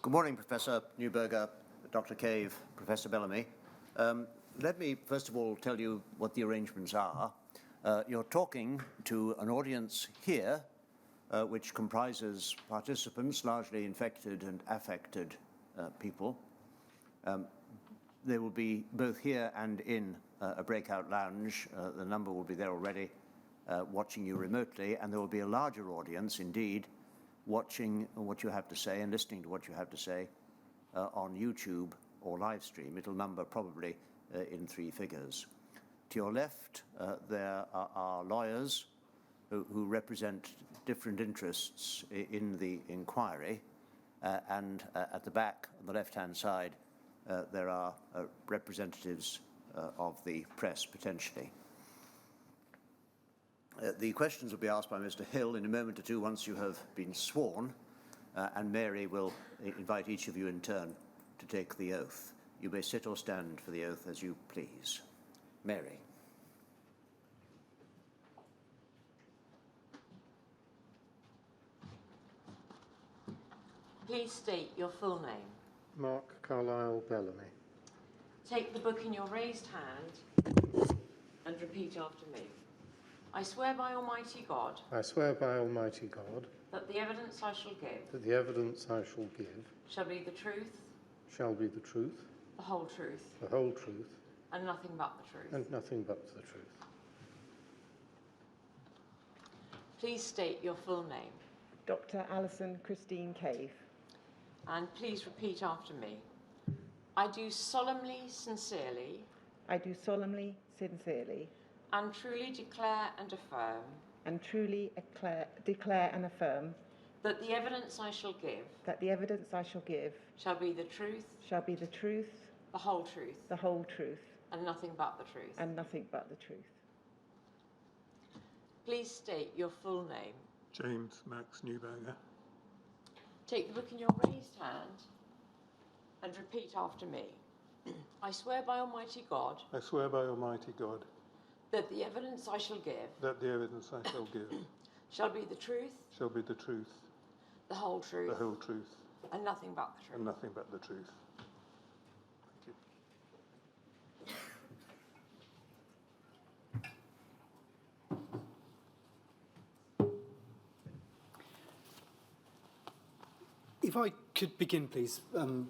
Good morning, Professor Newberger, Dr. Cave, Professor Bellamy. Let me first of all tell you what the arrangements are. You're talking to an audience here, which comprises participants, largely infected and affected people. They will be both here and in a breakout lounge. The number will be there already, watching you remotely, and there will be a larger audience, indeed, watching what you have to say and listening to what you have to say on YouTube or live stream. It'll number probably in 3 figures. To your left, there are lawyers who represent different interests in the inquiry, and at the back, on the left-hand side, there are representatives of the press, potentially. The questions will be asked by Mr. Hill in a moment or two once you have been sworn, and Mary will invite each of you in turn to take the oath. You may sit or stand for the oath as you please. Mary. Please state your full name. Mark Carlisle Bellamy. Take the book in your raised hand and repeat after me. I swear by Almighty God. I swear by Almighty God. That the evidence I shall give. That the evidence I shall give. Shall be the truth. Shall be the truth. The whole truth. The whole truth. And nothing but the truth. And nothing but the truth. Please state your full name. Dr. Alison Christine Cave. And please repeat after me. I do solemnly, sincerely. I do solemnly, sincerely. And truly declare and affirm. And truly declare and affirm. That the evidence I shall give. That the evidence I shall give. Shall be the truth. Shall be the truth. The whole truth. The whole truth. And nothing but the truth. And nothing but the truth. Please state your full name. James Max Newberger. Take the book in your raised hand and repeat after me. I swear by Almighty God. I swear by Almighty God. That the evidence I shall give. That the evidence I shall give. Shall be the truth. Shall be the truth. The whole truth. The whole truth. And nothing but the truth. And nothing but the truth. If I could begin, please,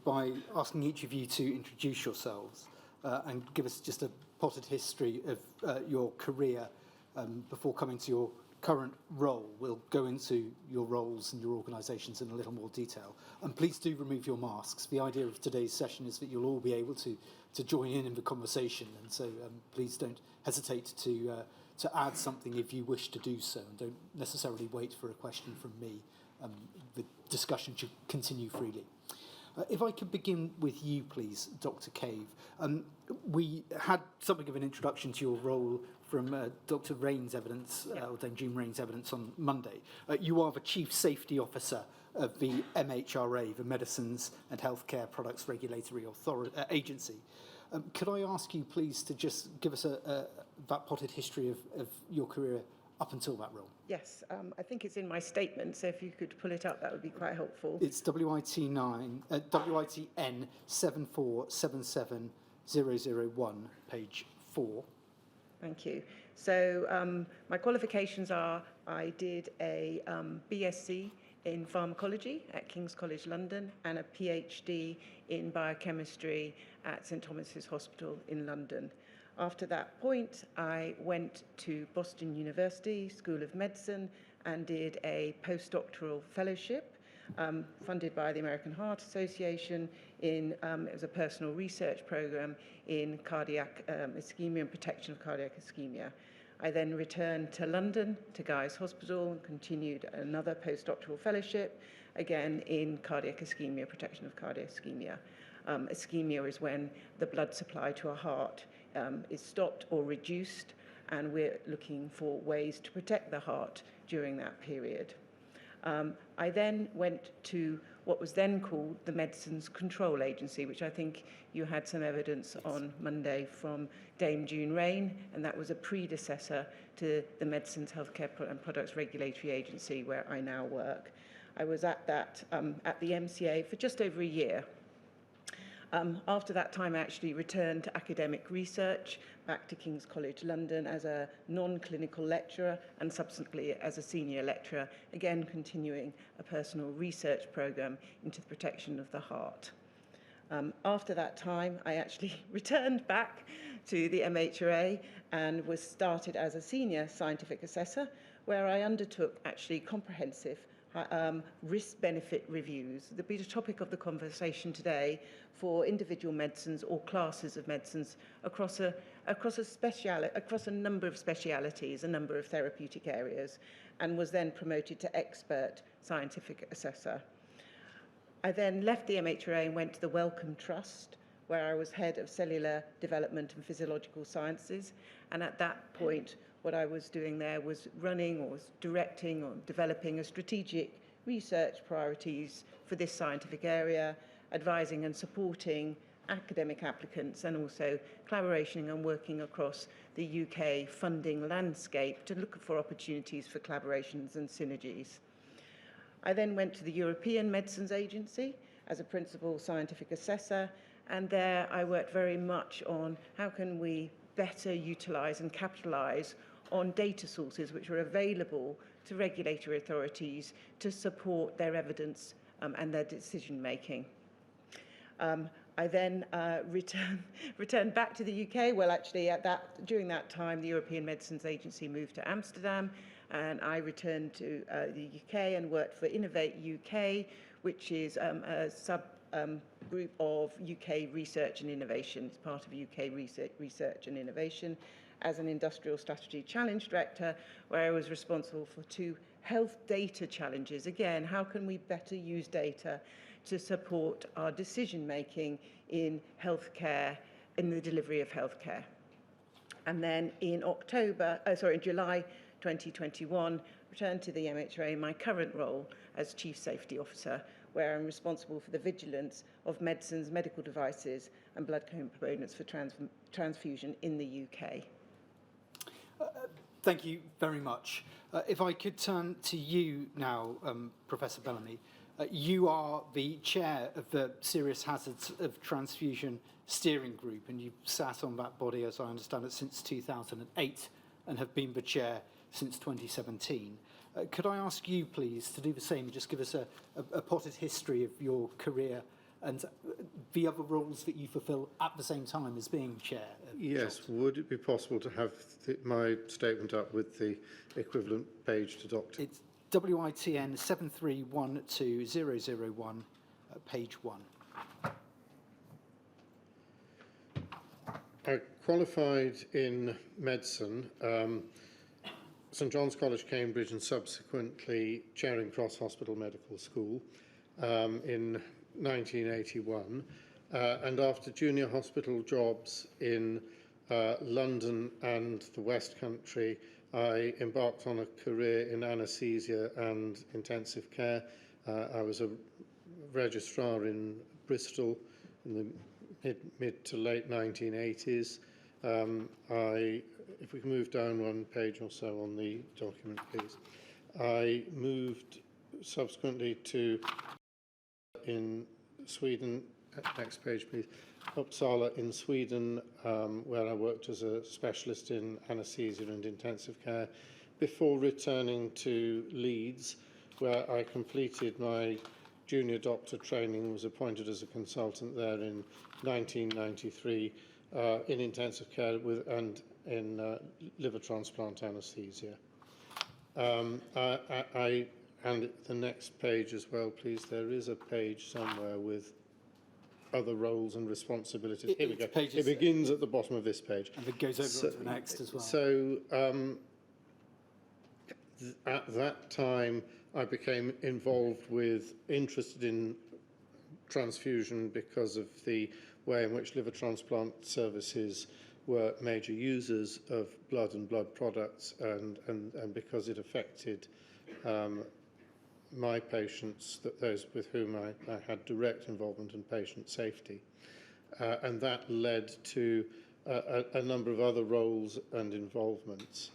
by asking each of you to introduce yourselves and give us just a potted history of your career before coming to your current role. We'll go into your roles and your organisations in a little more detail. And please do remove your masks. The idea of today's session is that you'll all be able to join in the conversation, and so please don't hesitate to add something if you wish to do so, and don't necessarily wait for a question from me. The discussion should continue freely. If I could begin with you, please, Dr. Cave. We had something of an introduction to your role from Dr. Rain's evidence, or Dame June Rain's evidence on Monday. You are the Chief Safety Officer of the MHRA, the Medicines and Healthcare Products Regulatory Agency. Could I ask you, please, to just give us that potted history of your career up until that role? Yes, I think it's in my statement, so if you could pull it up, that would be quite helpful. It's WITN 7477001, page 4. Thank you. So my qualifications are, I did a BSc in pharmacology at King's College London and a PhD in biochemistry at St Thomas's Hospital in London. After that point, I went to Boston University School of Medicine and did a postdoctoral fellowship funded by the American Heart Association in, it was a personal research program in cardiac ischemia and protection of cardiac ischemia. I then returned to London, to Guy's Hospital, and continued another postdoctoral fellowship, again in cardiac ischemia, protection of cardiac ischemia. Ischemia is when the blood supply to a heart is stopped or reduced, and we're looking for ways to protect the heart during that period. I then went to what was then called the Medicines Control Agency, which I think you had some evidence on Monday from Dame June Rain, and that was a predecessor to the Medicines, Healthcare and Products Regulatory Agency, where I now work. I was at that at the MCA for just over a year. After that time, I actually returned to academic research, back to King's College London as a non-clinical lecturer and subsequently as a senior lecturer, again continuing a personal research programme into the protection of the heart. After that time, I actually returned back to the MHRA and was started as a senior scientific assessor, where I undertook actually comprehensive risk-benefit reviews. There'll be the topic of the conversation today for individual medicines or classes of medicines across a number of specialities, a number of therapeutic areas, and was then promoted to expert scientific assessor. I then left the MHRA and went to the Wellcome Trust, where I was head of cellular development and physiological sciences, and at that point what I was doing there was running or was directing or developing a strategic research priorities for this scientific area, advising and supporting academic applicants, and also collaboration and working across the UK funding landscape to look for opportunities for collaborations and synergies. I then went to the European Medicines Agency as a principal scientific assessor, and there I worked very much on how can we better utilise and capitalise on data sources which are available to regulatory authorities to support their evidence and their decision making. I then returned back to the UK. Well, actually, during that time, the European Medicines Agency moved to Amsterdam, and I returned to the UK and worked for Innovate UK, which is a group of UK research and innovation. It's part of UK research and innovation as an industrial strategy challenge director, where I was responsible for 2 health data challenges. Again, how can we better use data to support our decision making in healthcare, in the delivery of healthcare? And then in July 2021, returned to the MHRA in my current role as Chief Safety Officer, where I'm responsible for the vigilance of medicines, medical devices, and blood components for transfusion in the UK. Thank you very much. If I could turn to you now, Professor Bellamy. You are the chair of the Serious Hazards of Transfusion Steering Group, and you've sat on that body, as I understand it, since 2008 and have been the chair since 2017. Could I ask you, please, to do the same, just give us a potted history of your career and the other roles that you fulfil at the same time as being chair? Yes, would it be possible to have my statement up with the equivalent page to Dr. It's WITN 7312001, page 1. I qualified in medicine, St John's College, Cambridge, and subsequently Charing Cross Hospital Medical School in 1981. And after junior hospital jobs in London and the West Country, I embarked on a career in anaesthesia and intensive care. I was a registrar in Bristol in the mid to late 1980s. If we can move down one page or so on the document, please. I moved subsequently to in Sweden. Next page, please. Uppsala in Sweden, where I worked as a specialist in anaesthesia and intensive care, before returning to Leeds, where I completed my junior doctor training and was appointed as a consultant there in 1993 in intensive care and in liver transplant anaesthesia. And the next page as well, please. There is a page somewhere with other roles and responsibilities. Here we go. It begins at the bottom of this page. And it goes over to the next as well. So at that time, I became interested in transfusion because of the way in which liver transplant services were major users of blood and blood products, and because it affected my patients, those with whom I had direct involvement in patient safety. And that led to a number of other roles and involvements.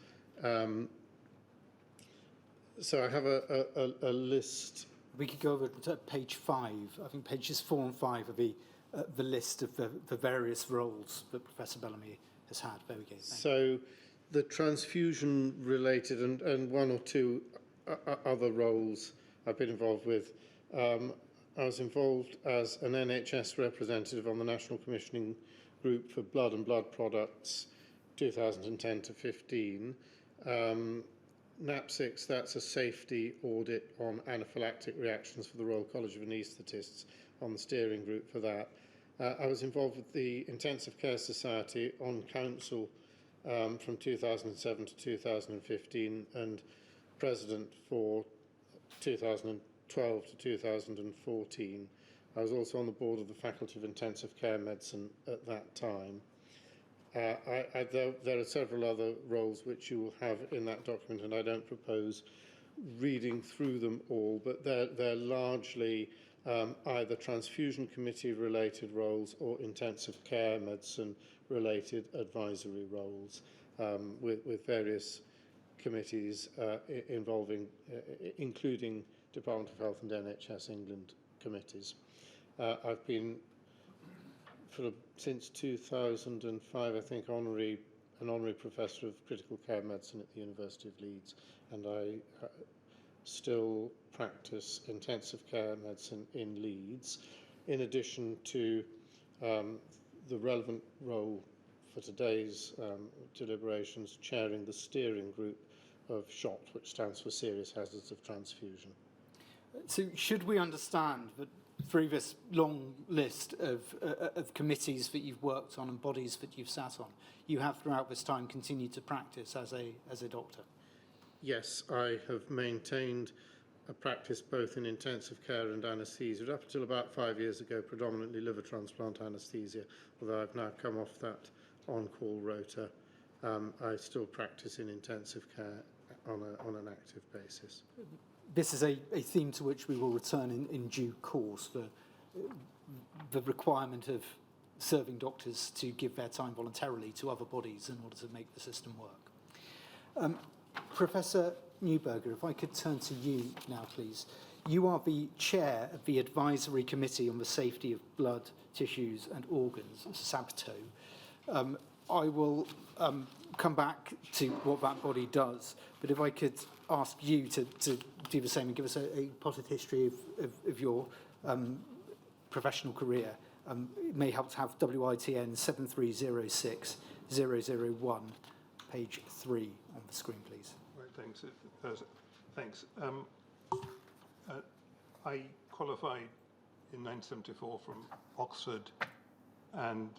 So I have a list We could go over to page 5. I think pages 4 and 5 of the list of the various roles that Professor Bellamy has had. There we go. So the transfusion-related and one or two other roles I've been involved with. I was involved as an NHS representative on the National Commissioning Group for Blood and Blood Products, 2010 to 15. NAP6, that's a safety audit on anaphylactic reactions for the Royal College of Anaesthetists, on the steering group for that. I was involved with the Intensive Care Society on council from 2007 to 2015 and president for 2012 to 2014. I was also on the board of the Faculty of Intensive Care Medicine at that time. There are several other roles which you will have in that document, and I don't propose reading through them all, but they're largely either transfusion committee related roles or intensive care medicine related advisory roles with various committees involving, including Department of Health and NHS England committees. I've been since 2005, I think, an honorary professor of critical care medicine at the University of Leeds, and I still practice intensive care medicine in Leeds, in addition to the relevant role for today's deliberations, chairing the steering group of SHOT, which stands for Serious Hazards of Transfusion. So should we understand that through this long list of committees that you've worked on and bodies that you've sat on, you have throughout this time continued to practice as a doctor? Yes, I have maintained a practice both in intensive care and anaesthesia. Up until about 5 years ago, predominantly liver transplant anaesthesia, although I've now come off that on-call rota. I still practice in intensive care on an active basis. This is a theme to which we will return in due course, the requirement of serving doctors to give their time voluntarily to other bodies in order to make the system work. Professor Neuberger, if I could turn to you now, please. You are the chair of the Advisory Committee on the Safety of Blood, Tissues and Organs, SABTO. I will come back to what that body does, but if I could ask you to do the same and give us a potted history of your professional career. It may help to have WITN 7306001, page 3 on the screen, please. Right, thanks. Thanks. I qualified in 1974 from Oxford, and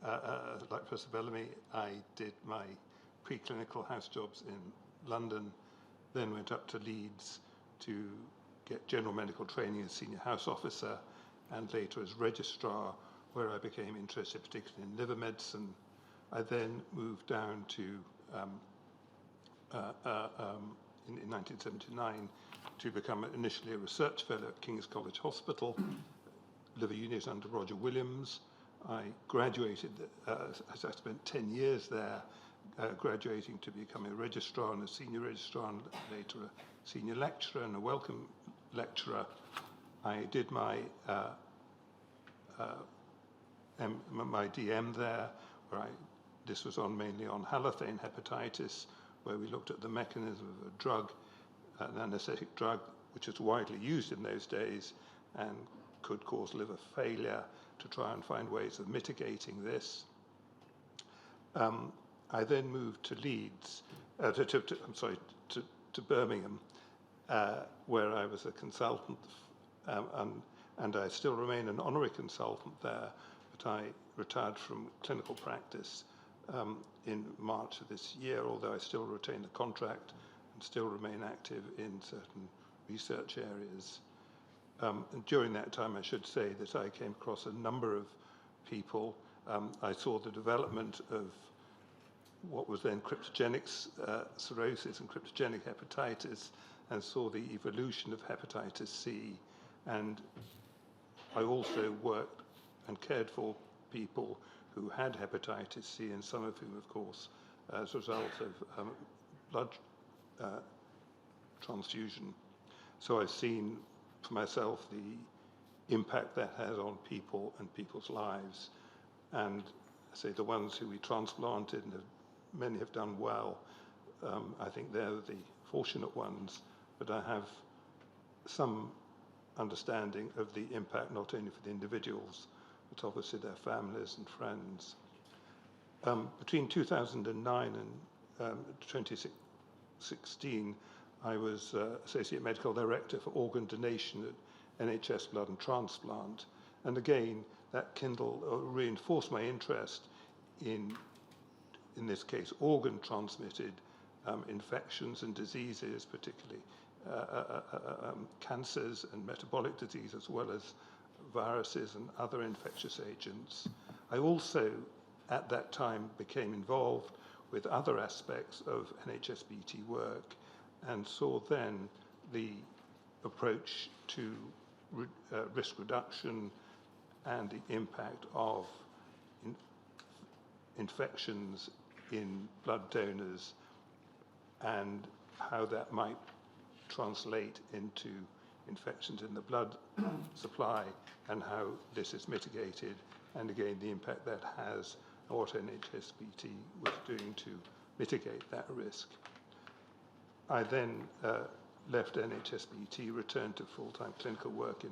like Professor Bellamy, I did my preclinical house jobs in London, then went up to Leeds to get general medical training as senior house officer, and later as registrar, where I became interested particularly in liver medicine. I then moved down to, in 1979, to become initially a research fellow at King's College Hospital, liver unit under Roger Williams. I graduated, I spent 10 years there, graduating to become a registrar and a senior registrar, and later a senior lecturer and a welcome lecturer. I did my my DM there, where this was mainly on halothane hepatitis, where we looked at the mechanism of a drug, an anaesthetic drug, which was widely used in those days and could cause liver failure, to try and find ways of mitigating this. I then moved to Leeds, to Birmingham, where I was a consultant, and I still remain an honorary consultant there, but I retired from clinical practice in March of this year, although I still retain the contract and still remain active in certain research areas. And during that time, I should say that I came across a number of people. I saw the development of what was then cryptogenic cirrhosis and cryptogenic hepatitis, and saw the evolution of hepatitis C. And I also worked and cared for people who had hepatitis C, and some of whom, of course, as a result of blood transfusion. So I've seen for myself the impact that has on people and people's lives. And I say the ones who we transplanted, and many have done well, I think they're the fortunate ones, but I have some understanding of the impact not only for the individuals, but obviously their families and friends. Between 2009 and 2016, I was Associate Medical Director for Organ Donation at NHS Blood and Transplant. And again, that kindled or reinforced my interest in this case, organ-transmitted infections and diseases, particularly cancers and metabolic disease, as well as viruses and other infectious agents. I also, at that time, became involved with other aspects of NHSBT work and saw then the approach to risk reduction and the impact of infections in blood donors and how that might translate into infections in the blood supply and how this is mitigated, and again the impact that has and what NHSBT was doing to mitigate that risk. I then left NHSBT, returned to full-time clinical work in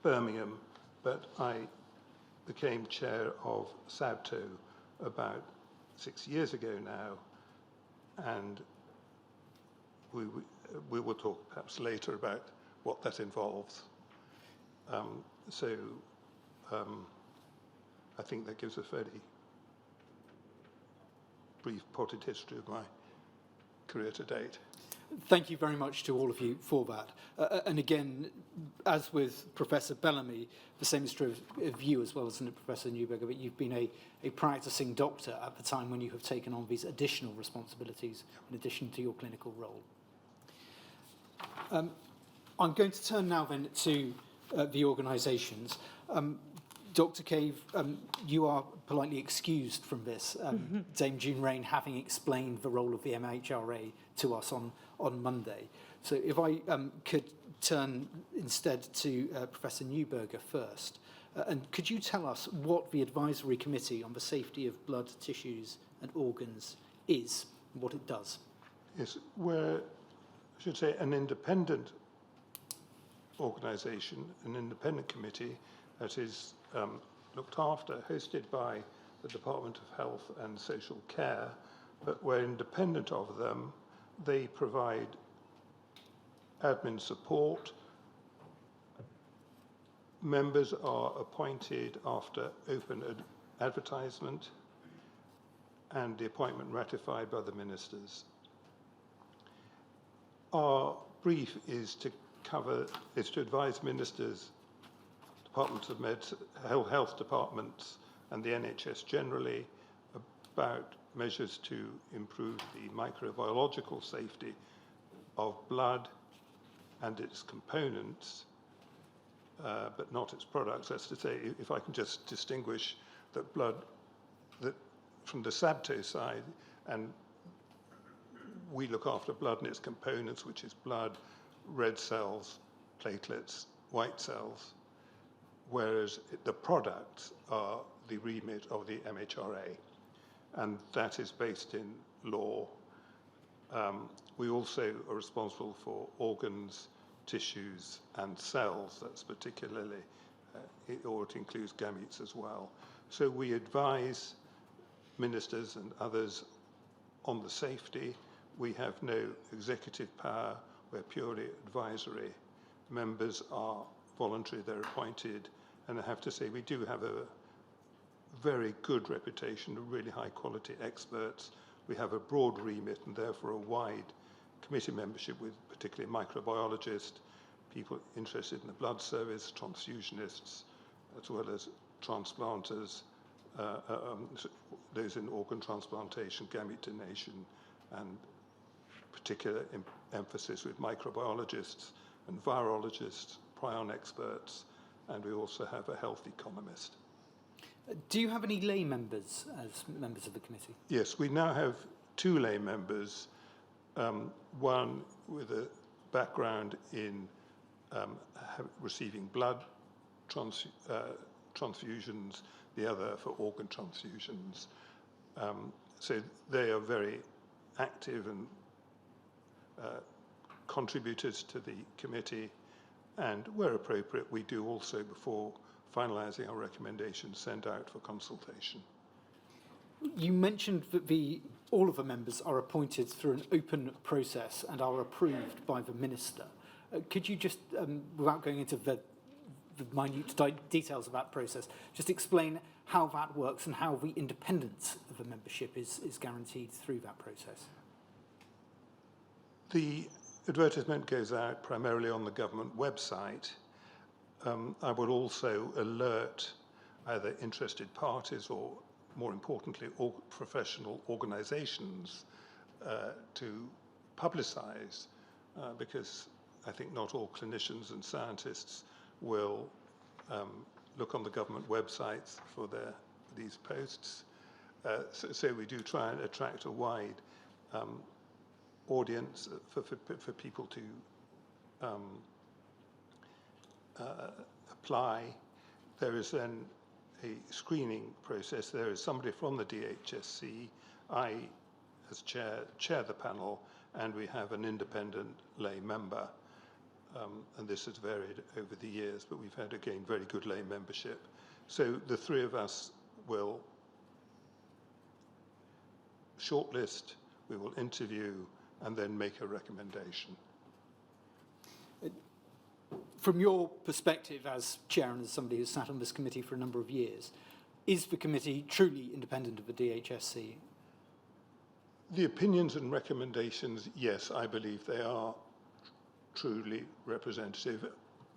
Birmingham, but I became chair of SABTO about 6 years ago now, and we will talk perhaps later about what that involves. I think that gives a fairly brief potted history of my career to date. Thank you very much to all of you for that. And again, as with Professor Bellamy, the same is true of you as well as Professor Neuberger, but you've been a practicing doctor at the time when you have taken on these additional responsibilities in addition to your clinical role. I'm going to turn now then to the organisations. Dr. Cave, you are politely excused from this, Dame June Rain having explained the role of the MHRA to us on Monday. So if I could turn instead to Professor Neuberger first. And could you tell us what the Advisory Committee on the Safety of Blood, Tissues and Organs is, and what it does? Yes, we're, I should say, an independent organisation, an independent committee that is looked after, hosted by the Department of Health and Social Care, but we're independent of them. They provide admin support. Members are appointed after open advertisement and the appointment ratified by the ministers. Our brief is to advise ministers, departments of health departments and the NHS generally about measures to improve the microbiological safety of blood and its components, but not its products. That's to say, if I can just distinguish that blood, that from the SABTO side, and we look after blood and its components, which is blood, red cells, platelets, white cells, whereas the products are the remit of the MHRA, and that is based in law. We also are responsible for organs, tissues, and cells. That's particularly, or it includes gametes as well. So we advise ministers and others on the safety. We have no executive power. We're purely advisory. Members are voluntary, they're appointed, and I have to say we do have a very good reputation of really high quality experts. We have a broad remit and therefore a wide committee membership with particularly microbiologists, people interested in the blood service, transfusionists, as well as transplanters, those in organ transplantation, gamete donation, and particular emphasis with microbiologists and virologists, prion experts, and we also have a health economist. Do you have any lay members as members of the committee? Yes, we now have 2 lay members. one with a background in receiving blood transfusions, the other for organ transfusions. So they are very active and contributors to the committee, and where appropriate, we do also, before finalising our recommendations, send out for consultation. You mentioned that all of the members are appointed through an open process and are approved by the minister. Could you just, without going into the minute details of that process, just explain how that works and how the independence of the membership is guaranteed through that process? The advertisement goes out primarily on the government website. I would also alert either interested parties or, more importantly, all professional organisations to publicise, because I think not all clinicians and scientists will look on the government websites for these posts. So we do try and attract a wide audience for people to apply. There is then a screening process. There is somebody from the DHSC. I, as chair the panel, and we have an independent lay member. And this has varied over the years, but we've had, again, very good lay membership. So the three of us will shortlist, we will interview, and then make a recommendation. From your perspective as chair and as somebody who's sat on this committee for a number of years, is the committee truly independent of the DHSC? The opinions and recommendations, yes, I believe they are truly representative.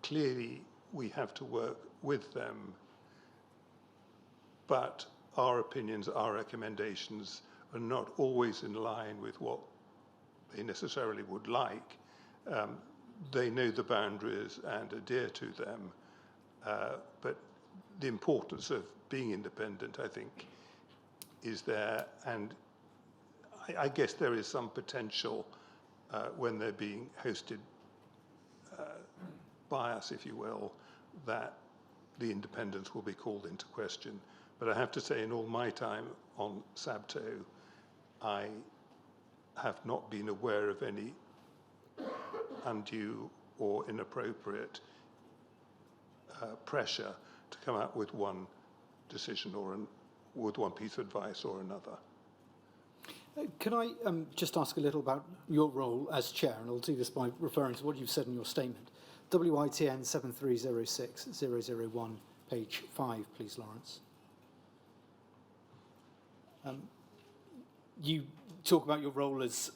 Clearly, we have to work with them, but our opinions, our recommendations are not always in line with what they necessarily would like. They know the boundaries and adhere to them, but the importance of being independent, I think, is there, and I guess there is some potential when they're being hosted by us, if you will, that the independence will be called into question. But I have to say, in all my time on SABTO, I have not been aware of any undue or inappropriate pressure to come out with one decision or with one piece of advice or another. Can I just ask a little about your role as chair, and I'll do this by referring to what you've said in your statement. WITN 7306001, page 5, please, Lawrence. You talk about your role as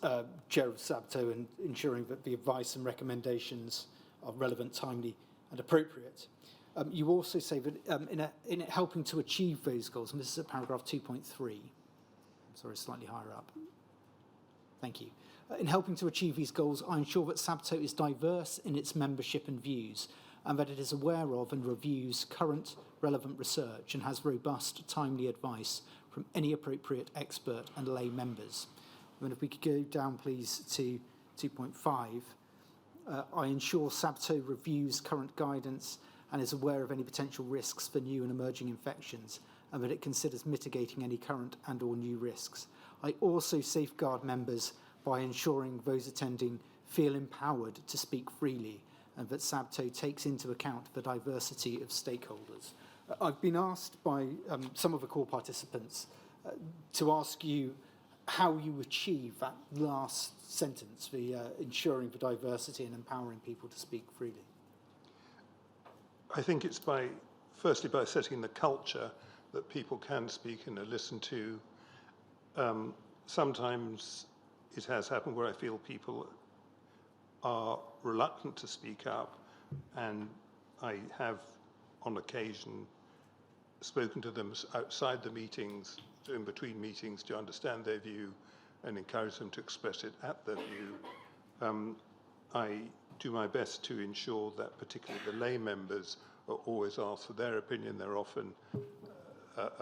chair of SABTO and ensuring that the advice and recommendations are relevant, timely and appropriate. You also say that in helping to achieve those goals, and this is at paragraph 2.3, sorry, slightly higher up. Thank you. In helping to achieve these goals, I ensure that SABTO is diverse in its membership and views, and that it is aware of and reviews current relevant research and has robust, timely advice from any appropriate expert and lay members. And if we could go down, please, to 2.5. I ensure SABTO reviews current guidance and is aware of any potential risks for new and emerging infections, and that it considers mitigating any current and or new risks. I also safeguard members by ensuring those attending feel empowered to speak freely, and that SABTO takes into account the diversity of stakeholders. I've been asked by some of the core participants to ask you how you achieve that last sentence, the ensuring the diversity and empowering people to speak freely. I think it's firstly by setting the culture that people can speak and are listened to. Sometimes it has happened where I feel people are reluctant to speak up, and I have, on occasion, spoken to them outside the meetings, in between meetings, to understand their view and encourage them to express it at their view. I do my best to ensure that particularly the lay members are always asked for their opinion. They're often a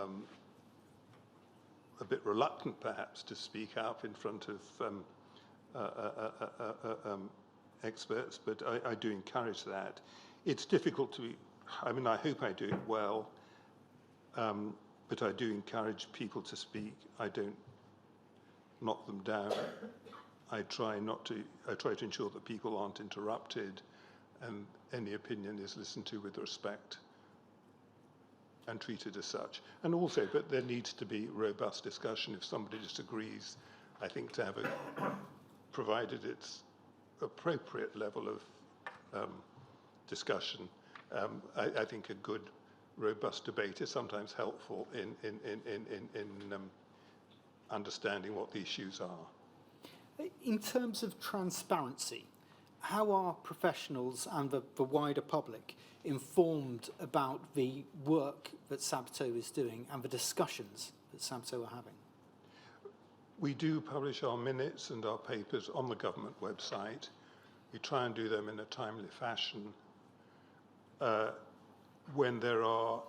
bit reluctant, perhaps, to speak up in front of experts, but I do encourage that. It's difficult to, I mean, I hope I do it well, but I do encourage people to speak. I don't knock them down. I try to ensure that people aren't interrupted and any opinion is listened to with respect and treated as such. And also, but there needs to be robust discussion. If somebody disagrees, I think to have a, provided it's appropriate level of discussion, I think a good, robust debate is sometimes helpful in understanding what the issues are. In terms of transparency, how are professionals and the wider public informed about the work that SABTO is doing and the discussions that SABTO are having? We do publish our minutes and our papers on the government website. We try and do them in a timely fashion. When there are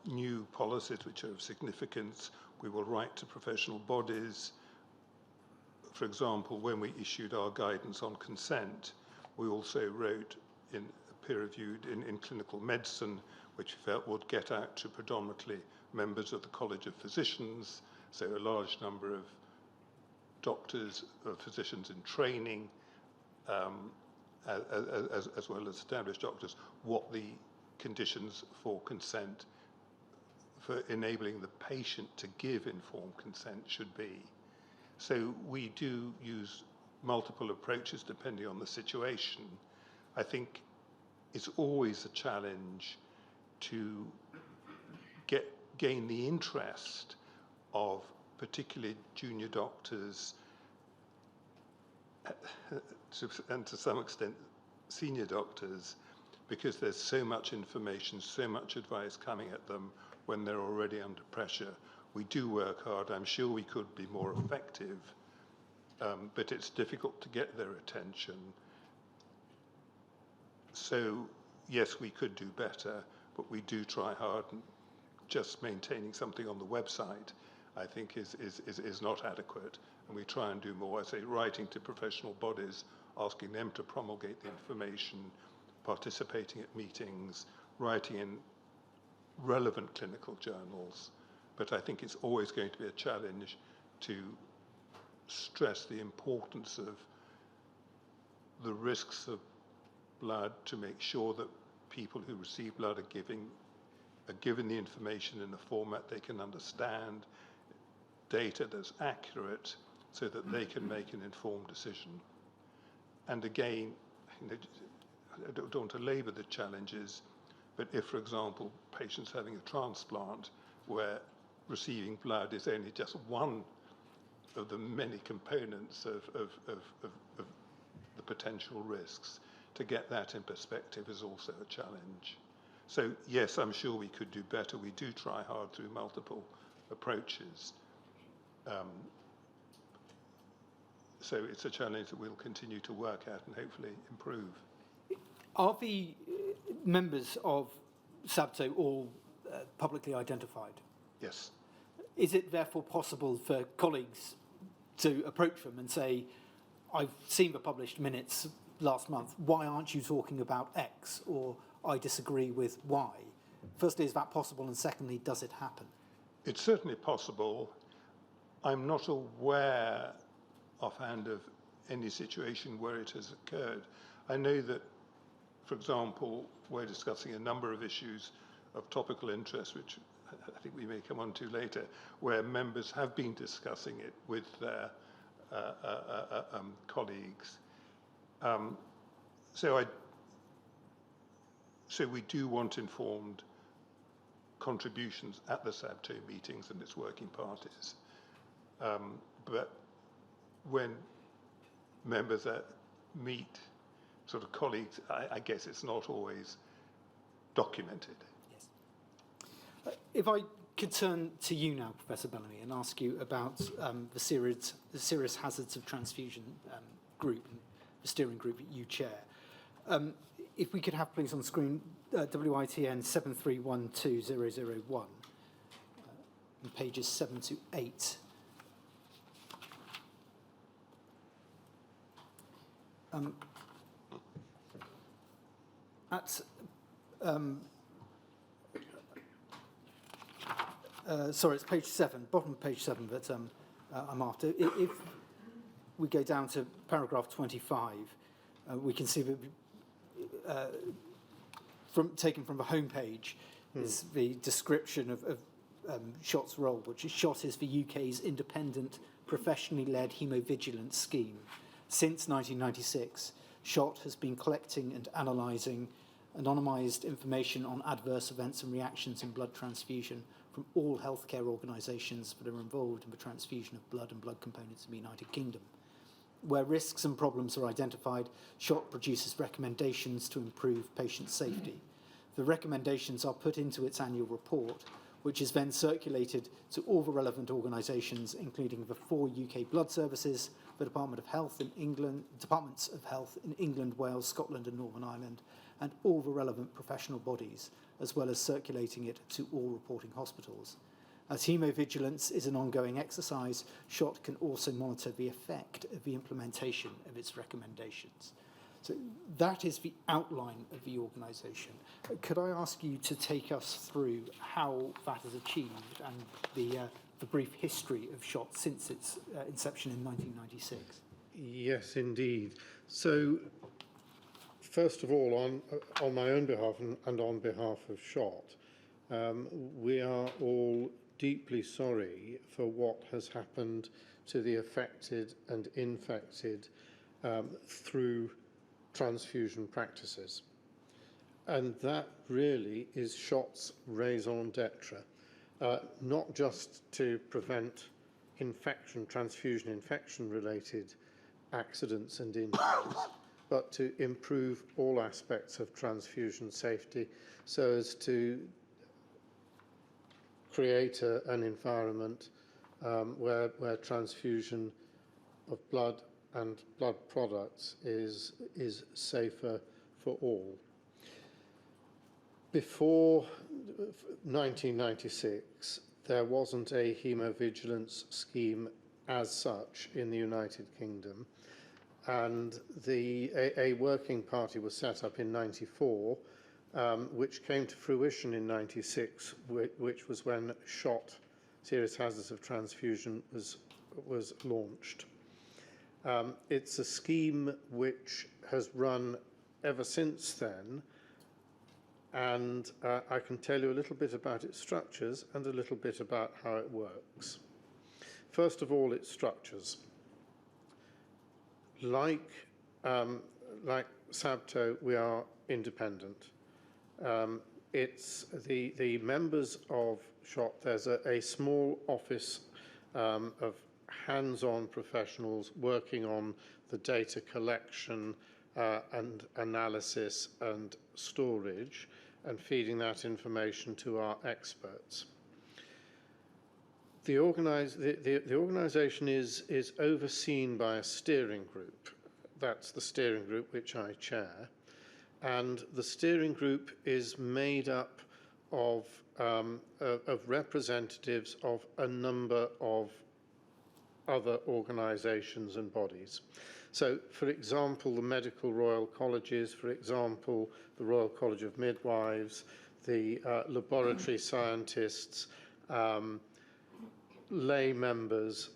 new policies which are of significance, we will write to professional bodies. For example, when we issued our guidance on consent, we also wrote in peer-reviewed in clinical medicine, which we felt would get out to predominantly members of the College of Physicians, so a large number of doctors, physicians in training, as well as established doctors, what the conditions for consent, for enabling the patient to give informed consent should be. So we do use multiple approaches depending on the situation. I think it's always a challenge to gain the interest of particularly junior doctors and to some extent senior doctors, because there's so much information, so much advice coming at them when they're already under pressure. We do work hard. I'm sure we could be more effective, but it's difficult to get their attention. So yes, we could do better, but we do try hard. And just maintaining something on the website, I think, is not adequate. And we try and do more. I say writing to professional bodies, asking them to promulgate the information, participating at meetings, writing in relevant clinical journals. But I think it's always going to be a challenge to stress the importance of the risks of blood, to make sure that people who receive blood are given the information in a format they can understand, data that's accurate, so that they can make an informed decision. And again, I don't want to labour the challenges, but if, for example, patients having a transplant where receiving blood is only just one of the many components of the potential risks, to get that in perspective is also a challenge. So yes, I'm sure we could do better. We do try hard through multiple approaches. So it's a challenge that we'll continue to work at and hopefully improve. Are the members of SABTO all publicly identified? Yes. Is it therefore possible for colleagues to approach them and say, I've seen the published minutes last month, why aren't you talking about X? Or I disagree with Y. Firstly, is that possible? And secondly, does it happen? It's certainly possible. I'm not aware offhand of any situation where it has occurred. I know that, for example, we're discussing a number of issues of topical interest, which I think we may come on to later, where members have been discussing it with their colleagues. So we do want informed contributions at the SABTO meetings and its working parties. But when members meet sort of colleagues, I guess it's not always documented. Yes. If I could turn to you now, Professor Bellamy, and ask you about the serious hazards of transfusion group, the steering group that you chair. If we could have, please, on screen WITN 7312001, on pages 7 to 8. Sorry, it's page 7, bottom of page 7 that I'm after. If we go down to paragraph 25, we can see that taken from the homepage is the description of SHOT's role, which is SHOT is the UK's independent, professionally led haemovigilance scheme. Since 1996, SHOT has been collecting and analysing anonymised information on adverse events and reactions in blood transfusion from all healthcare organisations that are involved in the transfusion of blood and blood components in the United Kingdom. Where risks and problems are identified, SHOT produces recommendations to improve patient safety. The recommendations are put into its annual report, which is then circulated to all the relevant organisations, including the 4 UK blood services, the Department of Health in England, Departments of Health in England, Wales, Scotland and Northern Ireland, and all the relevant professional bodies, as well as circulating it to all reporting hospitals. As haemovigilance is an ongoing exercise, SHOT can also monitor the effect of the implementation of its recommendations. So that is the outline of the organisation. Could I ask you to take us through how that is achieved and the brief history of SHOT since its inception in 1996? Yes, indeed. So, first of all, on my own behalf and on behalf of SHOT, we are all deeply sorry for what has happened to the affected and infected through transfusion practices. And that really is SHOT's raison d'etre, not just to prevent transfusion infection related accidents and injuries, but to improve all aspects of transfusion safety so as to create an environment where transfusion of blood and blood products is safer for all. Before 1996, there wasn't a haemovigilance scheme as such in the United Kingdom, and a working party was set up in 94, which came to fruition in 96, which was when SHOT, Serious Hazards of Transfusion, was launched. It's a scheme which has run ever since then, and I can tell you a little bit about its structures and a little bit about how it works. First of all, its structures. Like SABTO, we are independent. It's the members of SHOT, there's a small office of hands-on professionals working on the data collection and analysis and storage and feeding that information to our experts. The organisation is overseen by a steering group. That's the steering group which I chair. And the steering group is made up of representatives of a number of other organisations and bodies. So, for example, the Medical Royal Colleges, for example, the Royal College of Midwives, the laboratory scientists, lay members,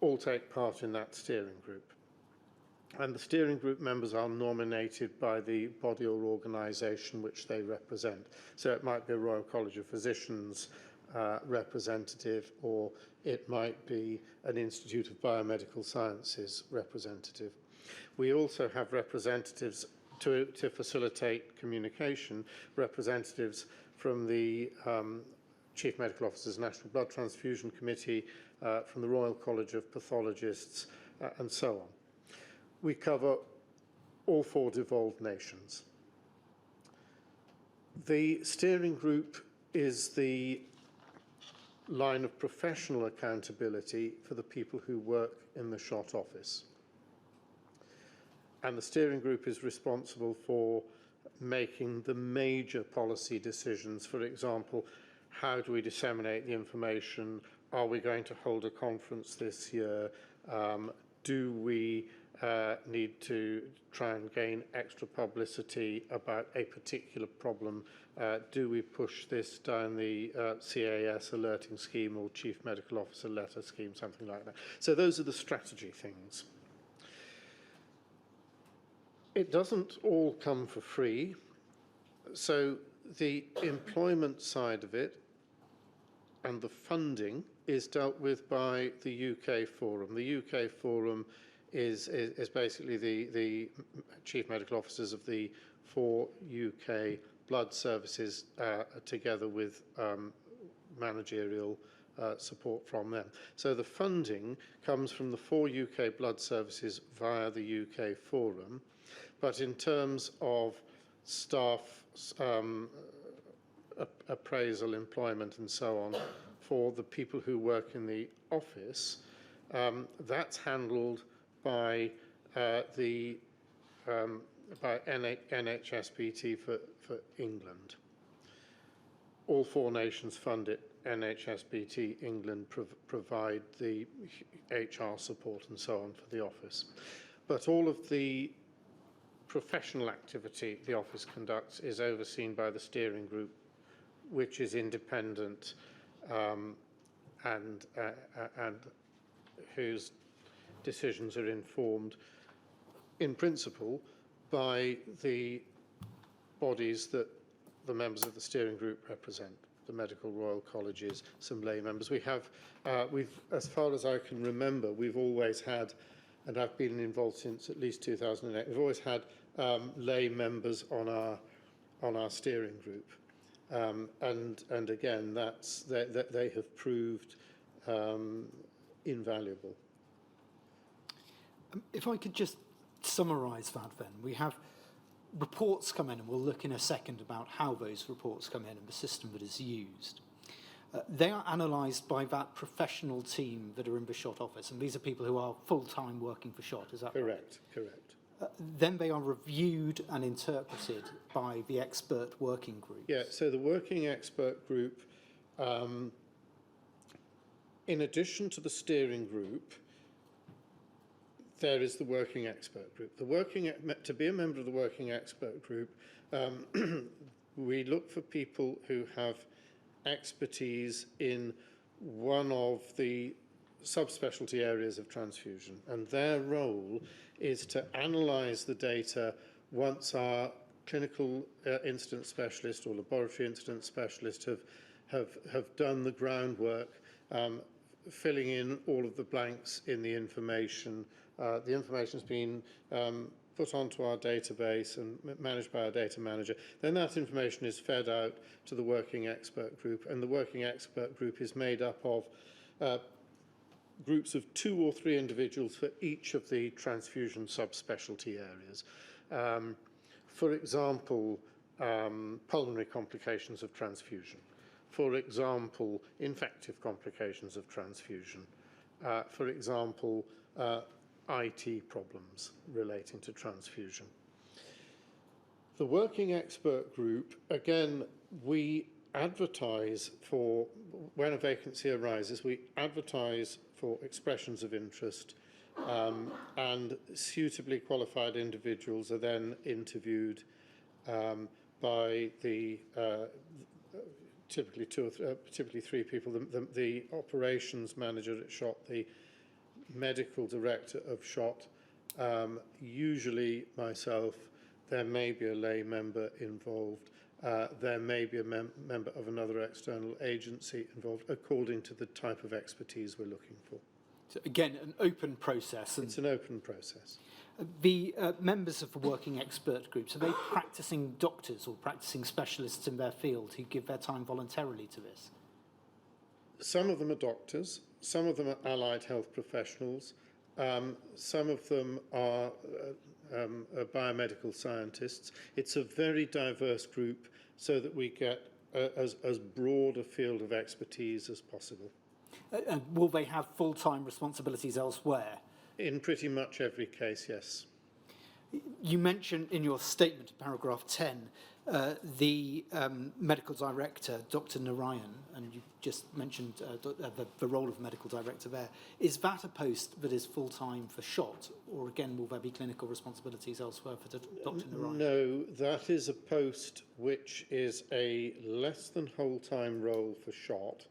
all take part in that steering group. And the steering group members are nominated by the body or organisation which they represent. So it might be a Royal College of Physicians representative, or it might be an Institute of Biomedical Sciences representative. We also have representatives to facilitate communication, representatives from the Chief Medical Officer's National Blood Transfusion Committee, from the Royal College of Pathologists, and so on. We cover all 4 devolved nations. The steering group is the line of professional accountability for the people who work in the SHOT office. And the steering group is responsible for making the major policy decisions. For example, how do we disseminate the information? Are we going to hold a conference this year? Do we need to try and gain extra publicity about a particular problem? Do we push this down the CAS alerting scheme or Chief Medical Officer letter scheme, something like that? So those are the strategy things. It doesn't all come for free. So the employment side of it and the funding is dealt with by the UK Forum. The UK Forum is basically the chief medical officers of the 4 UK blood services together with managerial support from them. So the funding comes from the 4 UK blood services via the UK Forum, but in terms of staff appraisal, employment and so on, for the people who work in the office, that's handled by NHSBT for England. All 4 nations fund it. NHSBT England provide the HR support and so on for the office. But all of the professional activity the office conducts is overseen by the steering group, which is independent and whose decisions are informed, in principle, by the bodies that the members of the steering group represent, the medical royal colleges, some lay members. We have, as far as I can remember, we've always had, and I've been involved since at least 2008, we've always had lay members on our steering group. And again, they have proved invaluable. If I could just summarise that then. We have reports come in, and we'll look in a second about how those reports come in and the system that is used. They are analysed by that professional team that are in the SHOT office, and these are people who are full-time working for SHOT, is that right? Correct, correct. Then they are reviewed and interpreted by the expert working group. Yeah, so the working expert group, in addition to the steering group, there is the working expert group. To be a member of the working expert group, we look for people who have expertise in one of the subspecialty areas of transfusion, and their role is to analyse the data once our clinical incident specialist or laboratory incident specialist have done the groundwork, filling in all of the blanks in the information. The information's been put onto our database and managed by our data manager. Then that information is fed out to the working expert group, and the working expert group is made up of groups of 2 or 3 individuals for each of the transfusion subspecialty areas. For example, pulmonary complications of transfusion. For example, infective complications of transfusion. For example, IT problems relating to transfusion. The working expert group, again, we advertise for, when a vacancy arises, we advertise for expressions of interest, and suitably qualified individuals are then interviewed by the typically 3 people, the operations manager at SHOT, the medical director of SHOT, usually myself. There may be a lay member involved. There may be a member of another external agency involved, according to the type of expertise we're looking for. So again, an open process. It's an open process. The members of the working expert groups, are they practising doctors or practising specialists in their field who give their time voluntarily to this? Some of them are doctors, some of them are allied health professionals, some of them are biomedical scientists. It's a very diverse group so that we get as broad a field of expertise as possible. And will they have full-time responsibilities elsewhere? In pretty much every case, yes. You mentioned in your statement, paragraph 10, the medical director, Dr. Narayan, and you just mentioned the role of medical director there. Is that a post that is full-time for SHOT, or again, will there be clinical responsibilities elsewhere for Dr. Narayan? No, that is a post which is a less than whole-time role for SHOT.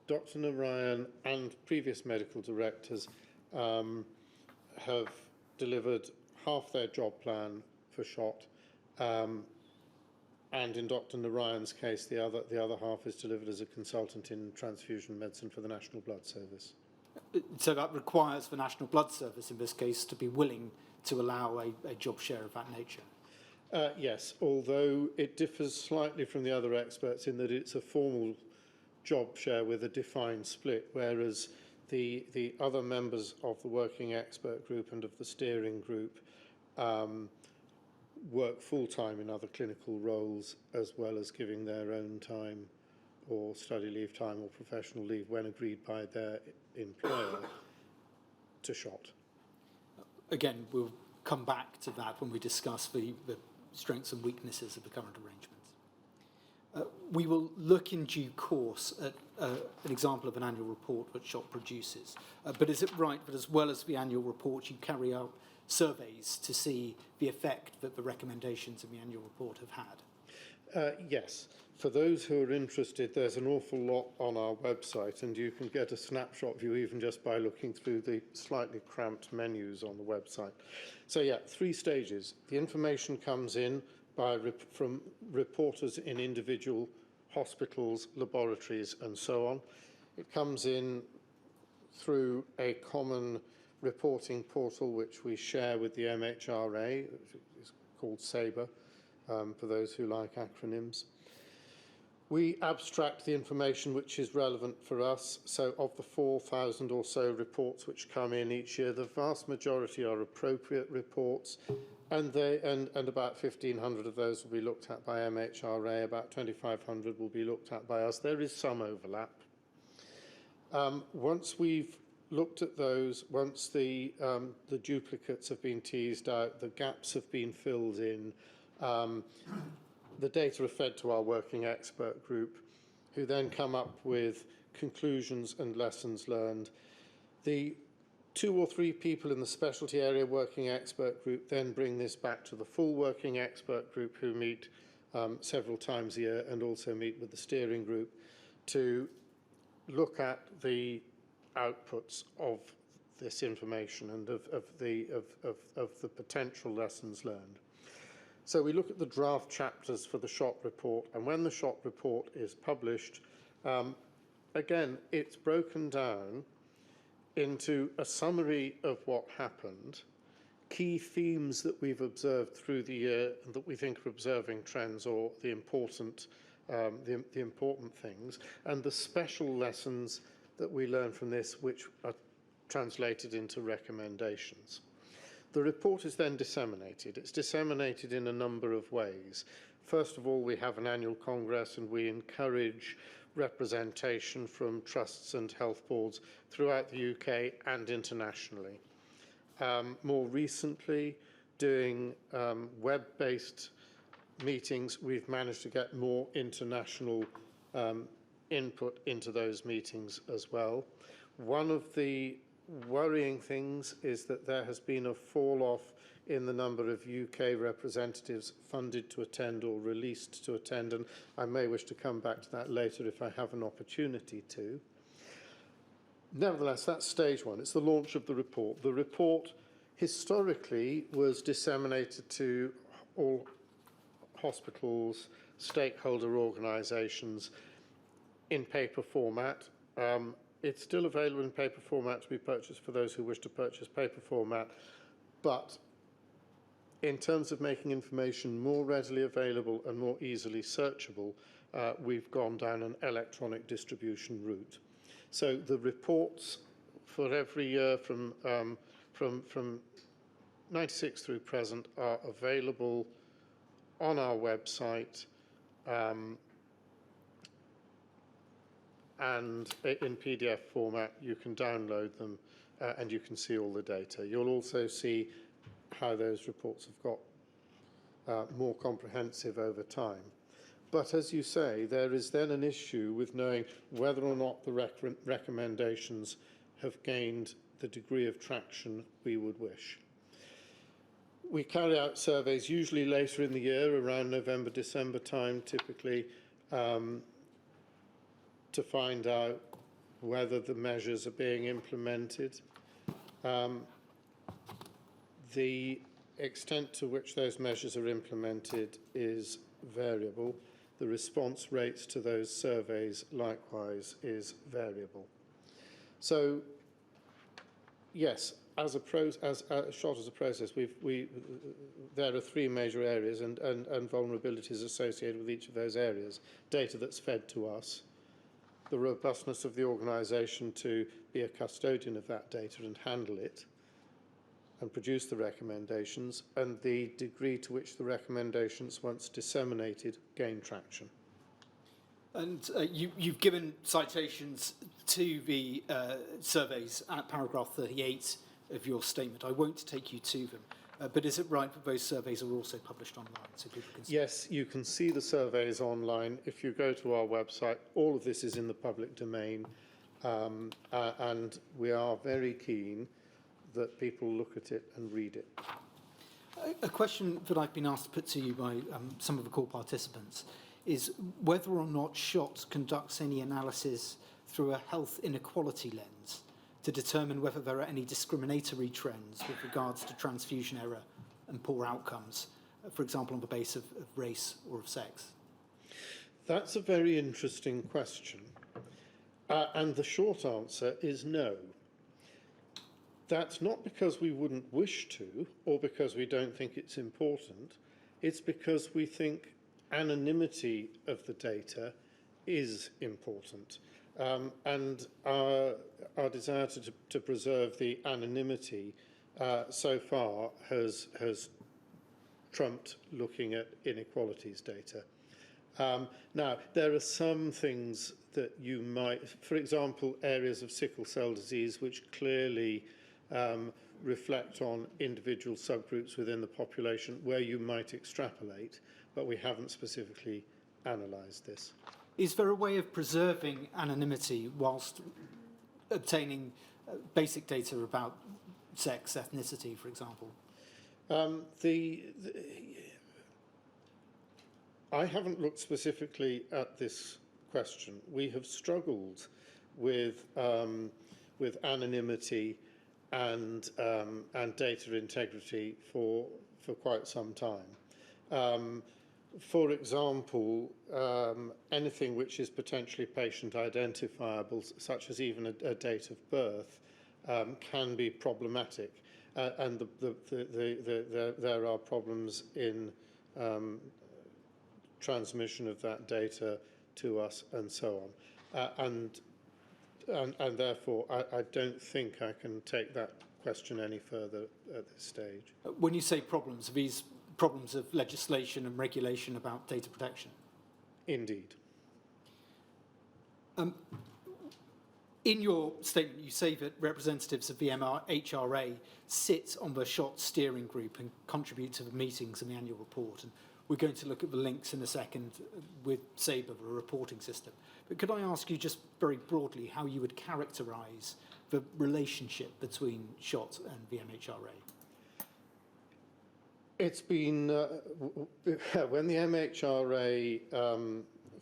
Dr. Narayan and previous medical directors have delivered half their job plan for SHOT, and in Dr. Narayan's case, the other half is delivered as a consultant in transfusion medicine for the National Blood Service. So that requires the National Blood Service, in this case, to be willing to allow a job share of that nature. Yes, although it differs slightly from the other experts in that it's a formal job share with a defined split, whereas the other members of the working expert group and of the steering group work full-time in other clinical roles, as well as giving their own time or study leave time or professional leave when agreed by their employer to SHOT. Again, we'll come back to that when we discuss the strengths and weaknesses of the current arrangements. We will look in due course at an example of an annual report that SHOT produces. But is it right that as well as the annual report, you carry out surveys to see the effect that the recommendations in the annual report have had? Yes. For those who are interested, there's an awful lot on our website, and you can get a snapshot view even just by looking through the slightly cramped menus on the website. So yeah, 3 stages. The information comes in from reporters in individual hospitals, laboratories, and so on. It comes in through a common reporting portal which we share with the MHRA, which is called SABRE, for those who like acronyms. We abstract the information which is relevant for us. So of the 4,000 or so reports which come in each year, the vast majority are appropriate reports, and about 1,500 of those will be looked at by MHRA, about 2,500 will be looked at by us. There is some overlap. Once we've looked at those, once the duplicates have been teased out, the gaps have been filled in, the data are fed to our working expert group, who then come up with conclusions and lessons learned. The 2 or 3 people in the specialty area working expert group then bring this back to the full working expert group, who meet several times a year and also meet with the steering group to look at the outputs of this information and of the potential lessons learned. So we look at the draft chapters for the SHOT report, and when the SHOT report is published, again, it's broken down into a summary of what happened, key themes that we've observed through the year and that we think are observing trends or the important things, and the special lessons that we learn from this, which are translated into recommendations. The report is then disseminated. It's disseminated in a number of ways. First of all, we have an annual congress, and we encourage representation from trusts and health boards throughout the UK and internationally. More recently, doing web-based meetings, we've managed to get more international input into those meetings as well. One of the worrying things is that there has been a fall-off in the number of UK representatives funded to attend or released to attend, and I may wish to come back to that later if I have an opportunity to. Nevertheless, that's stage 1. It's the launch of the report. The report historically was disseminated to all hospitals, stakeholder organisations in paper format. It's still available in paper format to be purchased for those who wish to purchase paper format, but in terms of making information more readily available and more easily searchable, we've gone down an electronic distribution route. So the reports for every year from 96 through present are available on our website, and in PDF format. You can download them and you can see all the data. You'll also see how those reports have got more comprehensive over time. But as you say, there is then an issue with knowing whether or not the recommendations have gained the degree of traction we would wish. We carry out surveys usually later in the year, around November, December time, typically, to find out whether the measures are being implemented. The extent to which those measures are implemented is variable. The response rates to those surveys, likewise, is variable. So, yes, as a shot as a process, there are three major areas and vulnerabilities associated with each of those areas. Data that's fed to us, the robustness of the organisation to be a custodian of that data and handle it and produce the recommendations, and the degree to which the recommendations, once disseminated, gain traction. And you've given citations to the surveys at paragraph 38 of your statement. I won't take you to them, but is it right that those surveys are also published online so people can see? Yes, you can see the surveys online. If you go to our website, all of this is in the public domain, and we are very keen that people look at it and read it. A question that I've been asked to put to you by some of the call participants is whether or not SHOT conducts any analysis through a health inequality lens to determine whether there are any discriminatory trends with regards to transfusion error and poor outcomes, for example, on the basis of race or of sex. That's a very interesting question. And the short answer is no. That's not because we wouldn't wish to or because we don't think it's important. It's because we think anonymity of the data is important. And our desire to preserve the anonymity so far has trumped looking at inequalities data. Now, there are some things that you might, for example, areas of sickle cell disease which clearly reflect on individual subgroups within the population where you might extrapolate, but we haven't specifically analysed this. Is there a way of preserving anonymity whilst obtaining basic data about sex, ethnicity, for example? I haven't looked specifically at this question. We have struggled with anonymity and data integrity for quite some time. For example, anything which is potentially patient identifiable, such as even a date of birth, can be problematic, and there are problems in transmission of that data to us and so on. And therefore, I don't think I can take that question any further at this stage. When you say problems, are these problems of legislation and regulation about data protection? Indeed. In your statement, you say that representatives of the HRA sit on the SHOT steering group and contribute to the meetings and the annual report. And we're going to look at the links in a second with SABRE, the reporting system. But could I ask you just very broadly how you would characterise the relationship between SHOT and the MHRA? It's been, when the MHRA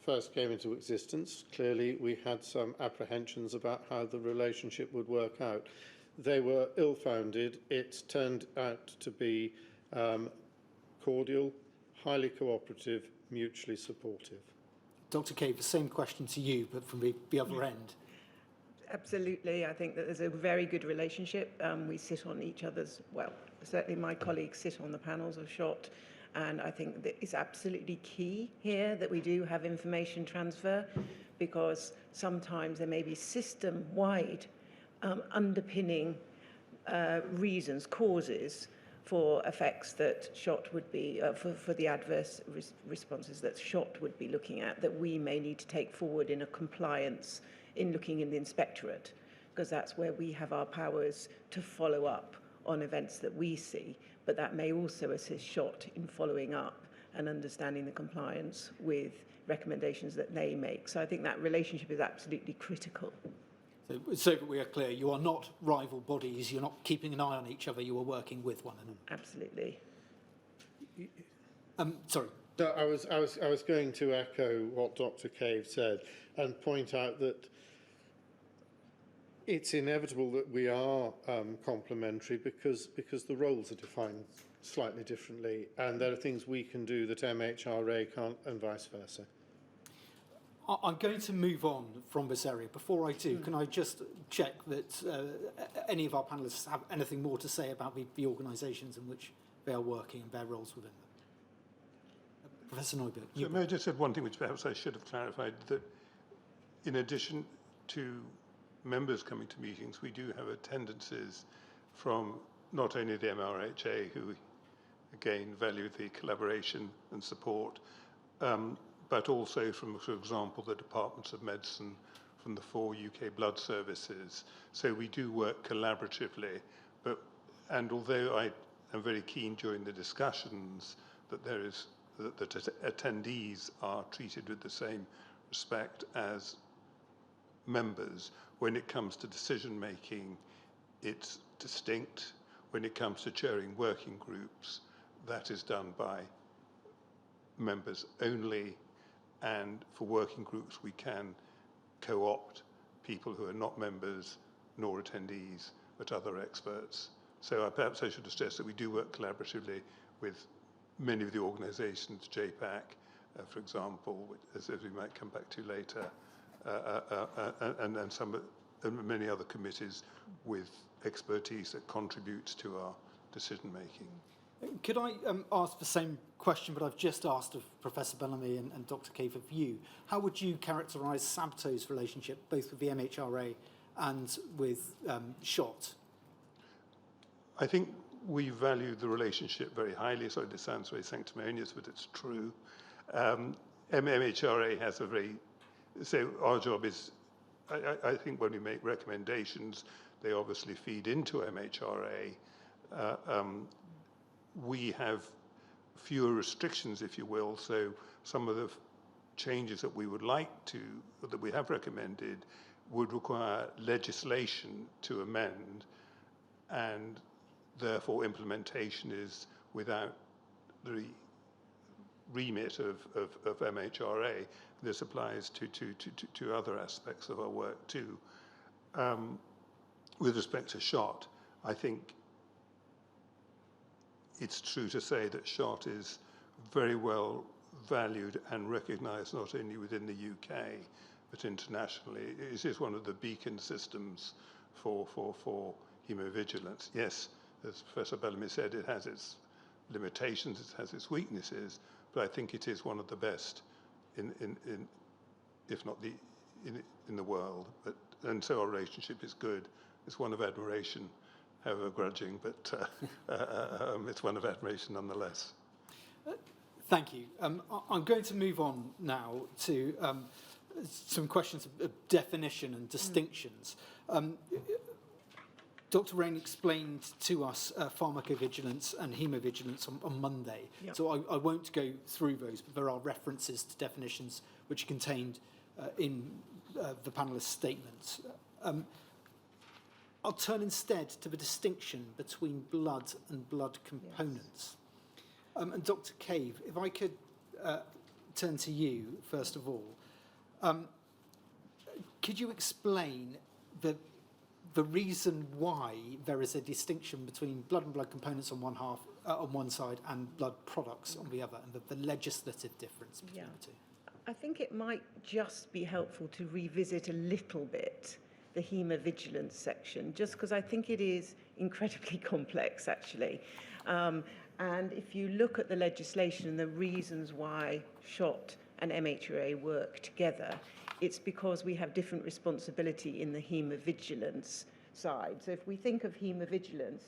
first came into existence, clearly we had some apprehensions about how the relationship would work out. They were ill-founded. It turned out to be cordial, highly cooperative, mutually supportive. Dr. Cave, the same question to you, but from the other end. Absolutely. I think that there's a very good relationship. We sit on each other's, well, certainly my colleagues sit on the panels of SHOT, and I think that it's absolutely key here that we do have information transfer, because sometimes there may be system-wide underpinning reasons, causes for effects that SHOT would be, for the adverse responses that SHOT would be looking at, that we may need to take forward in a compliance in looking in the inspectorate, because that's where we have our powers to follow up on events that we see. but that may also assist SHOT in following up and understanding the compliance with recommendations that they make. So I think that relationship is absolutely critical. So that we are clear, you are not rival bodies, you're not keeping an eye on each other, you are working with one another. Absolutely. Sorry. No, I was going to echo what Dr. Cave said and point out that it's inevitable that we are complementary because the roles are defined slightly differently, and there are things we can do that MHRA can't, and vice versa. I'm going to move on from this area. Before I do, can I just check that any of our panellists have anything more to say about the organisations in which they are working and their roles within them? Professor Neuberg. So may I just add one thing which perhaps I should have clarified, that in addition to members coming to meetings, we do have attendances from not only the MRHA, who again value the collaboration and support, but also from, for example, the Departments of Medicine from the 4 UK blood services. So we do work collaboratively, and although I am very keen during the discussions that attendees are treated with the same respect as members, when it comes to decision making, it's distinct. When it comes to chairing working groups, that is done by members only, and for working groups we can co-opt people who are not members nor attendees but other experts. So perhaps I should stress that we do work collaboratively with many of the organisations, JPAC, for example, as we might come back to later, and many other committees with expertise that contributes to our decision making. Could I ask the same question, but I've just asked of Professor Bellamy and Dr. Cave of you? How would you characterise SABTO's relationship, both with the MHRA and with SHOT? I think we value the relationship very highly, so this sounds very sanctimonious, but it's true. MHRA has a very, so our job is, I think when we make recommendations, they obviously feed into MHRA. We have fewer restrictions, if you will, so some of the changes that we would like to, that we have recommended, would require legislation to amend, and therefore implementation is without the remit of MHRA. This applies to other aspects of our work too. With respect to SHOT, I think it's true to say that SHOT is very well valued and recognised not only within the UK but internationally. It is one of the beacon systems for haemovigilance. Yes, as Professor Bellamy said, it has its limitations, it has its weaknesses, but I think it is one of the best if not in the world. And so our relationship is good. It's one of admiration, however grudging, but it's one of admiration nonetheless. Thank you. I'm going to move on now to some questions of definition and distinctions. Dr. Rain explained to us pharmacovigilance and haemovigilance on Monday, yep. So I won't go through those, but there are references to definitions which are contained in the panellists' statements. I'll turn instead to the distinction between blood and blood components. Yes. And Dr. Cave, if I could turn to you, first of all, could you explain the reason why there is a distinction between blood and blood components on one side and blood products on the other, and the legislative difference between the two? I think it might just be helpful to revisit a little bit the haemovigilance section, just because I think it is incredibly complex, actually. And if you look at the legislation and the reasons why SHOT and MHRA work together, it's because we have different responsibility in the haemovigilance side. So if we think of haemovigilance,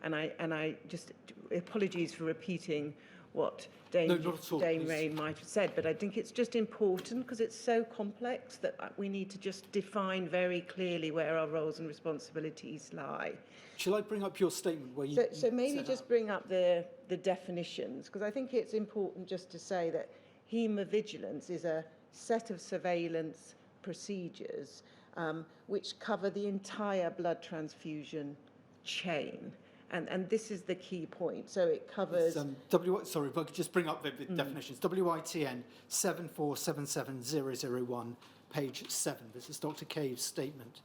and I just, apologies for repeating what not at all, Dame please. Ray might have said, but I think it's just important because it's so complex that we need to just define very clearly where our roles and responsibilities lie. Shall I bring up your statement where you... So maybe set just out- bring up the definitions, because I think it's important just to say that haemovigilance is a set of surveillance procedures which cover the entire blood transfusion chain. And this is the key point. So it covers... sorry, if I could just bring up the definitions. WITN 7477001, page 7. This is Dr. Cave's statement.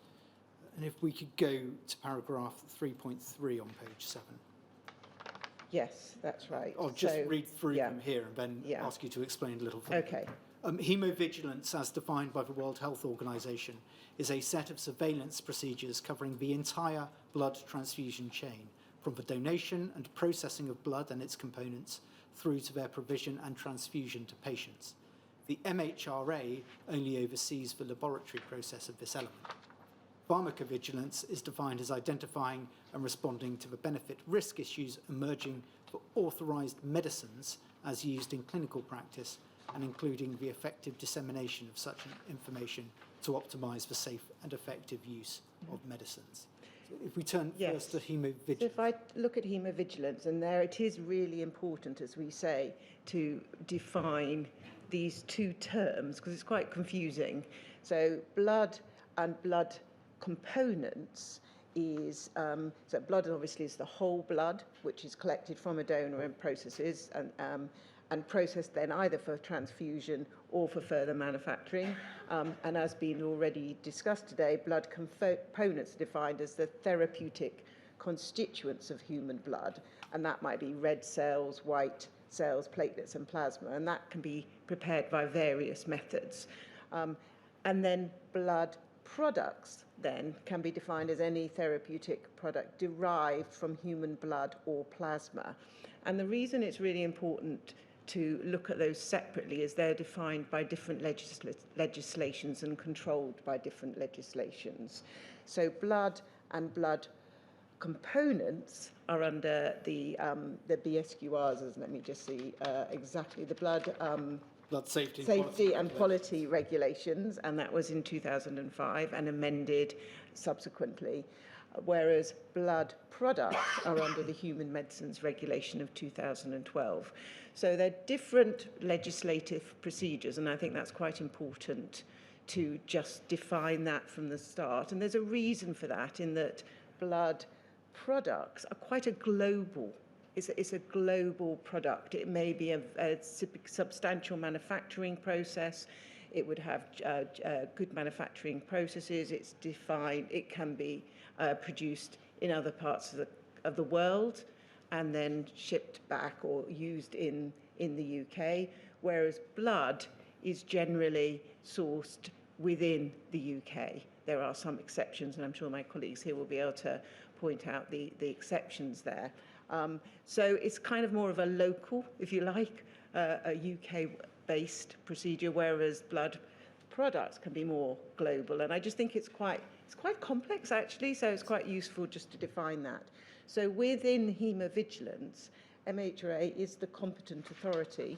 And if we could go to paragraph 3.3 on page 7. Yes, that's right. I'll just read through yeah. them here and then ask you to explain a little further. Okay. Haemovigilance, as defined by the World Health Organization, is a set of surveillance procedures covering the entire blood transfusion chain, from the donation and processing of blood and its components through to their provision and transfusion to patients. The MHRA only oversees the laboratory process of this element. Pharmacovigilance is defined as identifying and responding to the benefit-risk issues emerging for authorized medicines as used in clinical practice, and including the effective dissemination of such information to optimize the safe and effective use of medicines. So if we turn first to haemovigilance. So if I look at haemovigilance, and there it is really important, as we say, to define these two terms, because it's quite confusing. So blood and blood components is, so blood obviously is the whole blood, which is collected from a donor and processes, and processed then either for transfusion or for further manufacturing. And as been already discussed today, blood components are defined as the therapeutic constituents of human blood, and that might be red cells, white cells, platelets and plasma, and that can be prepared by various methods. And then blood products then can be defined as any therapeutic product derived from human blood or plasma. And the reason it's really important to look at those separately is they're defined by different legislations and controlled by different legislations. So blood and blood components are under the BSQRs, as let me just see exactly, the blood safety and quality regulations, and that was in 2005 and amended subsequently, whereas blood products are under the Human Medicines Regulation of 2012. So they're different legislative procedures, and I think that's quite important to just define that from the start. And there's a reason for that, in that blood products are quite a global. It's a global product. It may be a substantial manufacturing process. It would have good manufacturing processes. It's defined. It can be produced in other parts of the world and then shipped back or used in the UK, whereas blood is generally sourced within the UK. There are some exceptions, and I'm sure my colleagues here will be able to point out the exceptions there. So it's kind of more of a local, if you like, a UK-based procedure, whereas blood products can be more global. And I just think it's quite complex, actually, so it's quite useful just to define that. So within haemovigilance, MHRA is the competent authority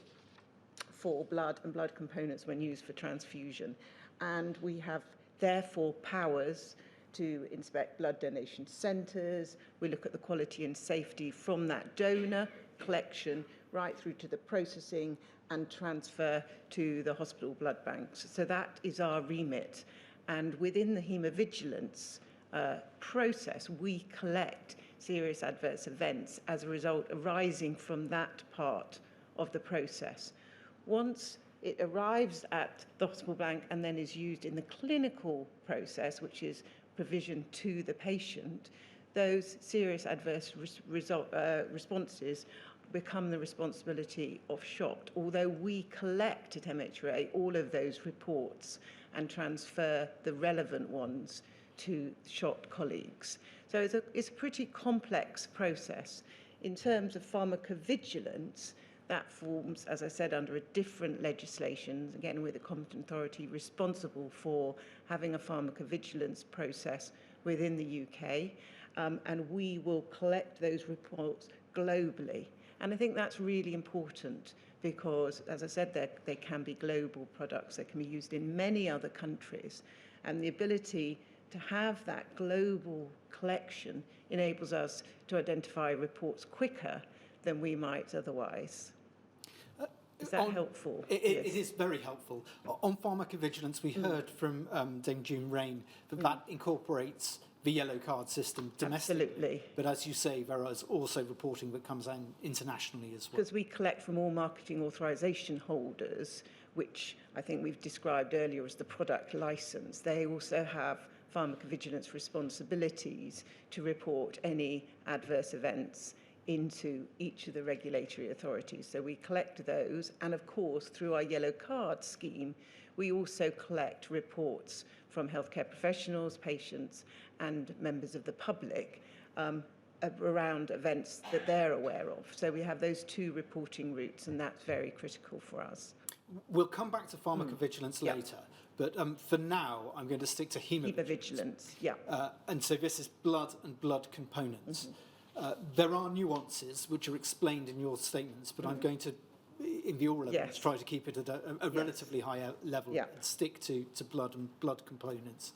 for blood and blood components when used for transfusion. And we have, therefore, powers to inspect blood donation centres. We look at the quality and safety from that donor collection right through to the processing and transfer to the hospital blood banks. So that is our remit. And within the haemovigilance process, we collect serious adverse events as a result arising from that part of the process. Once it arrives at the hospital bank and then is used in the clinical process, which is provision to the patient, those serious adverse responses become the responsibility of SHOT, although we collect at MHRA all of those reports and transfer the relevant ones to SHOT colleagues. So it's a pretty complex process. In terms of pharmacovigilance, that forms, as I said, under a different legislation, again with a competent authority responsible for having a pharmacovigilance process within the UK, and we will collect those reports globally. And I think that's really important because, as I said, they can be global products. They can be used in many other countries. And the ability to have that global collection enables us to identify reports quicker than we might otherwise. Is that helpful? It is very helpful. On pharmacovigilance, we heard from Dame June Rain that incorporates the yellow card system domestically. Absolutely. But as you say, there is also reporting that comes in internationally as well. Because we collect from all marketing authorization holders, which I think we've described earlier as the product license. They also have pharmacovigilance responsibilities to report any adverse events into each of the regulatory authorities. So we collect those, and of course, through our yellow card scheme, we also collect reports from healthcare professionals, patients, and members of the public around events that they're aware of. So we have those two reporting routes, and that's very critical for us. We'll come back to pharmacovigilance later, but for now, I'm going to stick to haemovigilance. Yeah. And so this is blood and blood components. There are nuances which are explained in your statements, but I'm going to, in the oral evidence, try to keep it at a relatively higher level and stick to blood and blood components,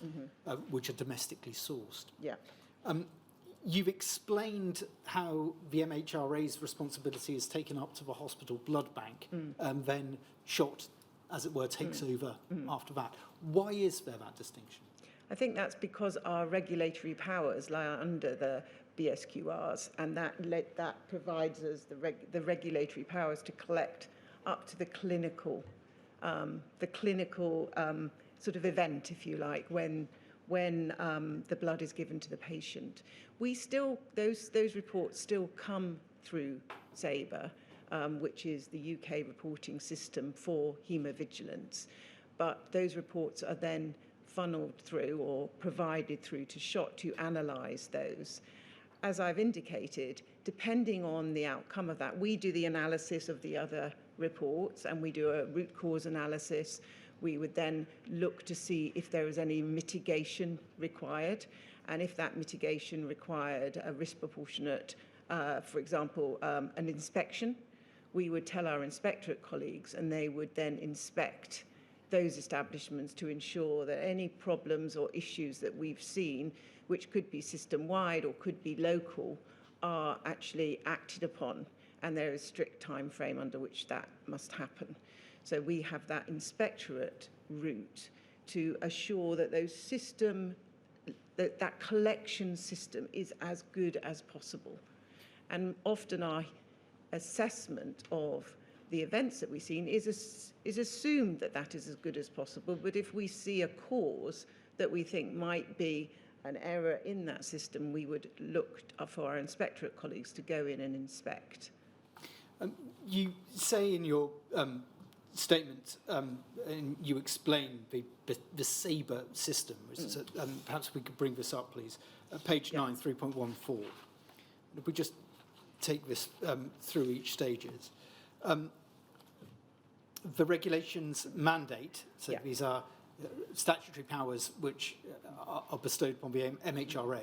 which are domestically sourced. Yeah. You've explained how the MHRA's responsibility is taken up to the hospital blood bank and then SHOT, as it were, takes over after that. Why is there that distinction? I think that's because our regulatory powers lie under the BSQRs, and that provides us the regulatory powers to collect up to the clinical sort of event, if you like, when the blood is given to the patient. We still, those reports still come through SABRE, which is the UK reporting system for haemovigilance, but those reports are then funneled through or provided through to SHOT to analyse those. As I've indicated, depending on the outcome of that, we do the analysis of the other reports and we do a root cause analysis. We would then look to see if there is any mitigation required, and if that mitigation required a risk proportionate, for example, an inspection, we would tell our inspectorate colleagues and they would then inspect those establishments to ensure that any problems or issues that we've seen, which could be system-wide or could be local, are actually acted upon, and there is a strict time frame under which that must happen. So we have that inspectorate route to assure that that collection system is as good as possible. And often our assessment of the events that we've seen is assumed that is as good as possible, but if we see a cause that we think might be an error in that system, we would look for our inspectorate colleagues to go in and inspect. You say in your statement, and you explain the SABRE system, which is perhaps we could bring this up, please. Page 9, 3.14. If we just take this through each stages. The regulations mandate, so these are statutory powers which are bestowed upon the MHRA.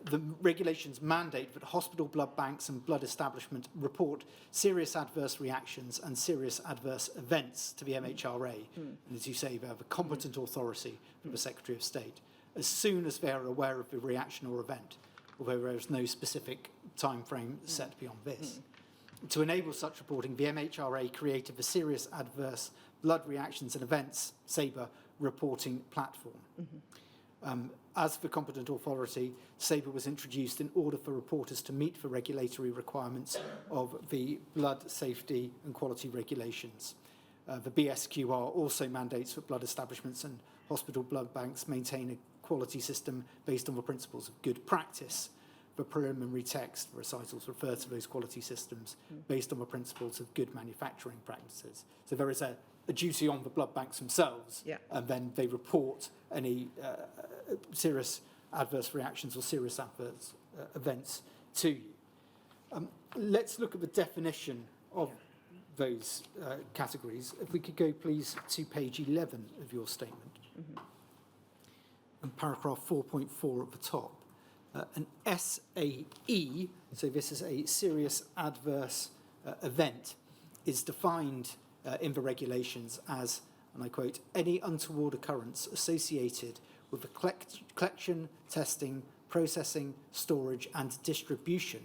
The regulations mandate that hospital blood banks and blood establishments report serious adverse reactions and serious adverse events to the MHRA. And as you say, they have a competent authority from the Secretary of State as soon as they are aware of the reaction or event, although there is no specific time frame set beyond this. To enable such reporting, the MHRA created the Serious Adverse Blood Reactions and Events, SABRE, reporting platform. As the competent authority, SABRE was introduced in order for reporters to meet the regulatory requirements of the blood safety and quality regulations. The BSQR also mandates that blood establishments and hospital blood banks maintain a quality system based on the principles of good practice. The preliminary text recitals refer to those quality systems based on the principles of good manufacturing practices. So there is a duty on the blood banks themselves, and then they report any serious adverse reactions or serious adverse events to you. Let's look at the definition of those categories. If we could go, please, to page 11 of your statement, and paragraph 4.4 at the top. An SAE, so this is a serious adverse event is defined in the regulations as, and I quote, any untoward occurrence associated with the collection, testing, processing, storage and distribution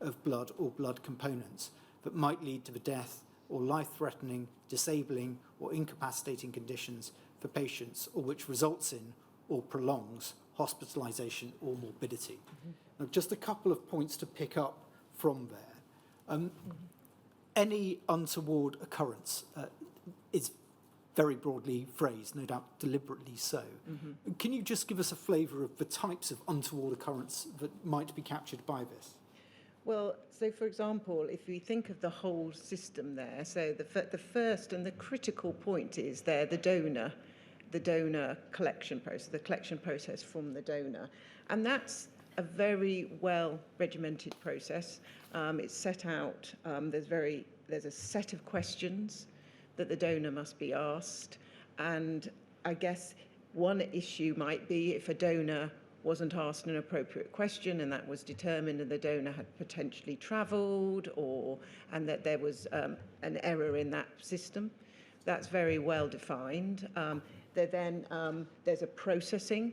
of blood or blood components that might lead to the death or life-threatening, disabling or incapacitating conditions for patients, or which results in or prolongs hospitalisation or morbidity. Now, just a couple of points to pick up from there. Any untoward occurrence is very broadly phrased, no doubt deliberately so. Can you just give us a flavour of the types of untoward occurrence that might be captured by this? Well, so for example, if we think of the whole system there, so the first and the critical point is there the donor collection process, the collection process from the donor. And that's a very well regimented process. It's set out, there's a set of questions that the donor must be asked. And I guess one issue might be if a donor wasn't asked an appropriate question and that was determined and the donor had potentially travelled and that there was an error in that system. That's very well defined. There's a processing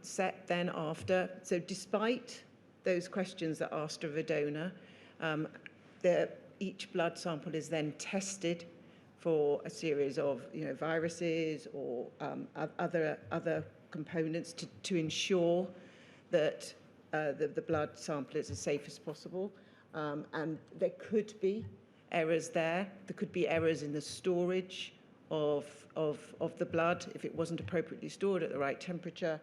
set then after. So despite those questions that are asked of a donor, each blood sample is then tested for a series of viruses or other components to ensure that the blood sample is as safe as possible. And there could be errors there. There could be errors in the storage of the blood if it wasn't appropriately stored at the right temperature.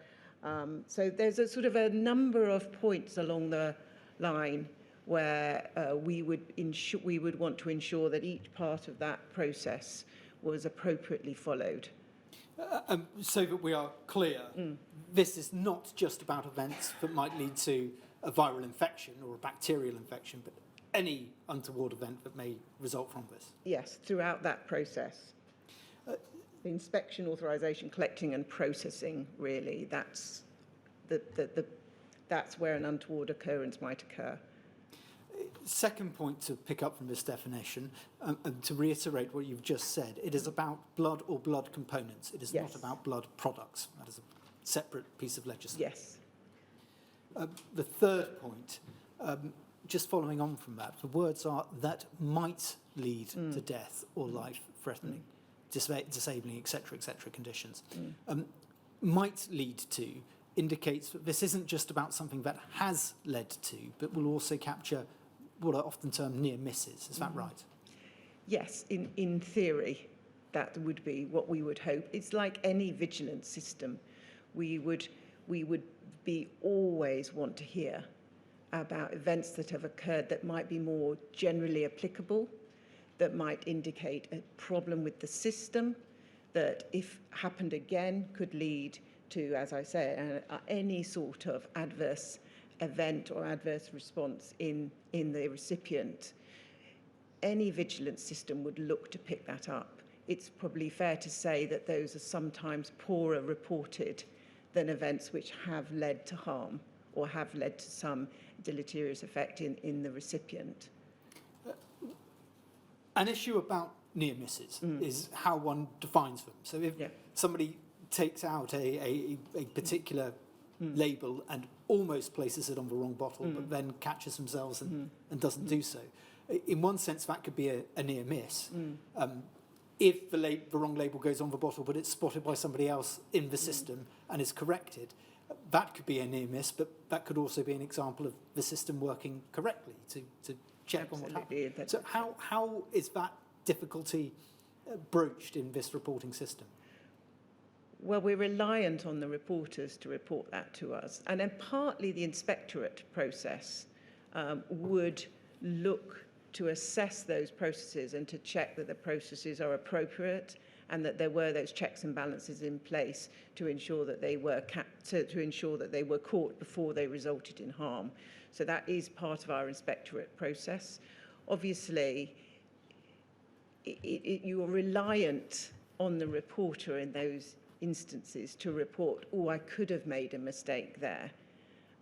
So there's a sort of a number of points along the line where we would want to ensure that each part of that process was appropriately followed. So that we are clear, this is not just about events that might lead to a viral infection or a bacterial infection, but any untoward event that may result from this. Yes, throughout that process. The inspection, authorisation, collecting and processing, really, that's where an untoward occurrence might occur. Second point to pick up from this definition, and to reiterate what you've just said, it is about blood or blood components. It is not about blood products. That is a separate piece of legislation. Yes. The third point, just following on from that, the words are that might lead to death or life-threatening, disabling, etc., conditions. Might lead to indicates that this isn't just about something that has led to, but will also capture what are often termed near misses. Is that right? Yes, in theory, that would be what we would hope. It's like any vigilance system. We would always want to hear about events that have occurred that might be more generally applicable, that might indicate a problem with the system, that if happened again could lead to, as I say, any sort of adverse event or adverse response in the recipient. Any vigilance system would look to pick that up. It's probably fair to say that those are sometimes poorer reported than events which have led to harm or have led to some deleterious effect in the recipient. An issue about near misses is how one defines them. So if somebody takes out a particular label and almost places it on the wrong bottle, but then catches themselves and doesn't do so, in one sense that could be a near miss. If the wrong label goes on the bottle, but it's spotted by somebody else in the system and is corrected, that could be a near miss, but that could also be an example of the system working correctly to check on what happened. So how is that difficulty broached in this reporting system? Well, we're reliant on the reporters to report that to us. And then partly the inspectorate process would look to assess those processes and to check that the processes are appropriate and that there were those checks and balances in place to ensure that they were caught before they resulted in harm. So that is part of our inspectorate process. Obviously, you are reliant on the reporter in those instances to report, oh, I could have made a mistake there,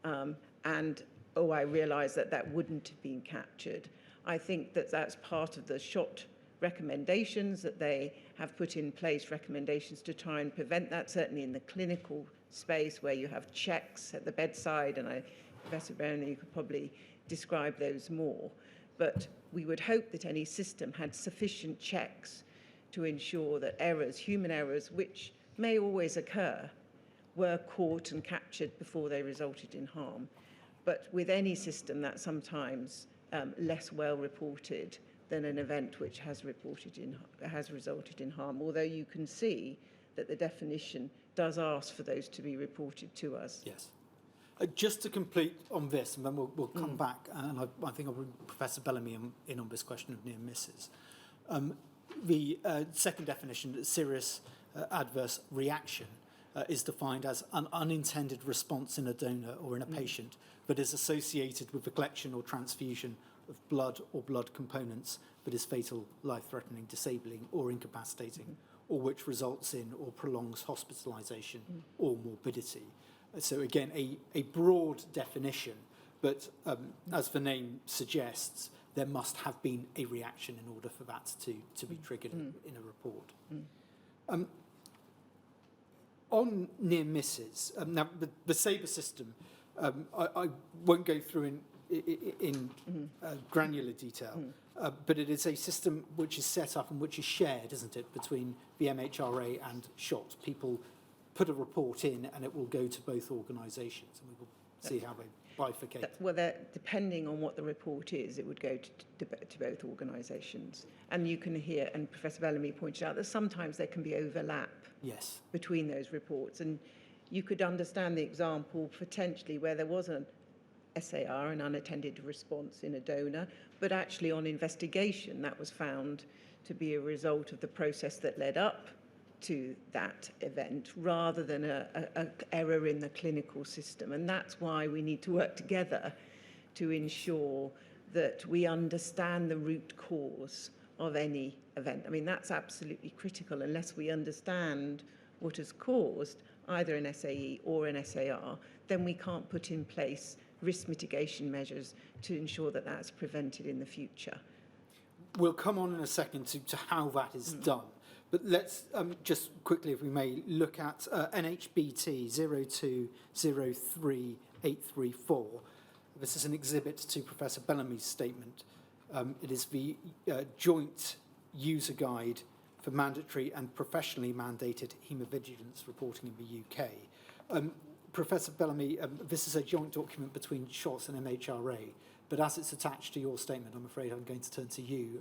and oh, I realised that wouldn't have been captured. I think that that's part of the SHOT recommendations, that they have put in place recommendations to try and prevent that, certainly in the clinical space where you have checks at the bedside, and Professor Bellamy could probably describe those more. But we would hope that any system had sufficient checks to ensure that errors, human errors, which may always occur, were caught and captured before they resulted in harm. But with any system, that's sometimes less well reported than an event which has resulted in harm, although you can see that the definition does ask for those to be reported to us. Yes. Just to complete on this, and then we'll come back, and I think I'll bring Professor Bellamy in on this question of near misses. The second definition, serious adverse reaction, is defined as an unintended response in a donor or in a patient that is associated with the collection or transfusion of blood or blood components that is fatal, life-threatening, disabling or incapacitating, or which results in or prolongs hospitalisation or morbidity. So again, a broad definition, but as the name suggests, there must have been a reaction in order for that to be triggered in a report. On near misses, now the SABRE system, I won't go through in granular detail, but it is a system which is set up and which is shared, isn't it, between the MHRA and SHOT. People put a report in and it will go to both organisations, and we will see how they bifurcate. Well, depending on what the report is, it would go to both organisations. And you can hear, and Professor Bellamy pointed out, that sometimes there can be overlap between those reports. And you could understand the example potentially where there was an SAR, an unattended response in a donor, but actually on investigation that was found to be a result of the process that led up to that event rather than an error in the clinical system. And that's why we need to work together to ensure that we understand the root cause of any event. I mean, that's absolutely critical. Unless we understand what has caused either an SAE or an SAR, then we can't put in place risk mitigation measures to ensure that that's prevented in the future. We'll come on in a second to how that is done. But let's just quickly, if we may, look at NHBT 0203834. This is an exhibit to Professor Bellamy's statement. It is the joint user guide for mandatory and professionally mandated haemovigilance reporting in the UK. Professor Bellamy, this is a joint document between SHOTS and MHRA, but as it's attached to your statement, I'm afraid I'm going to turn to you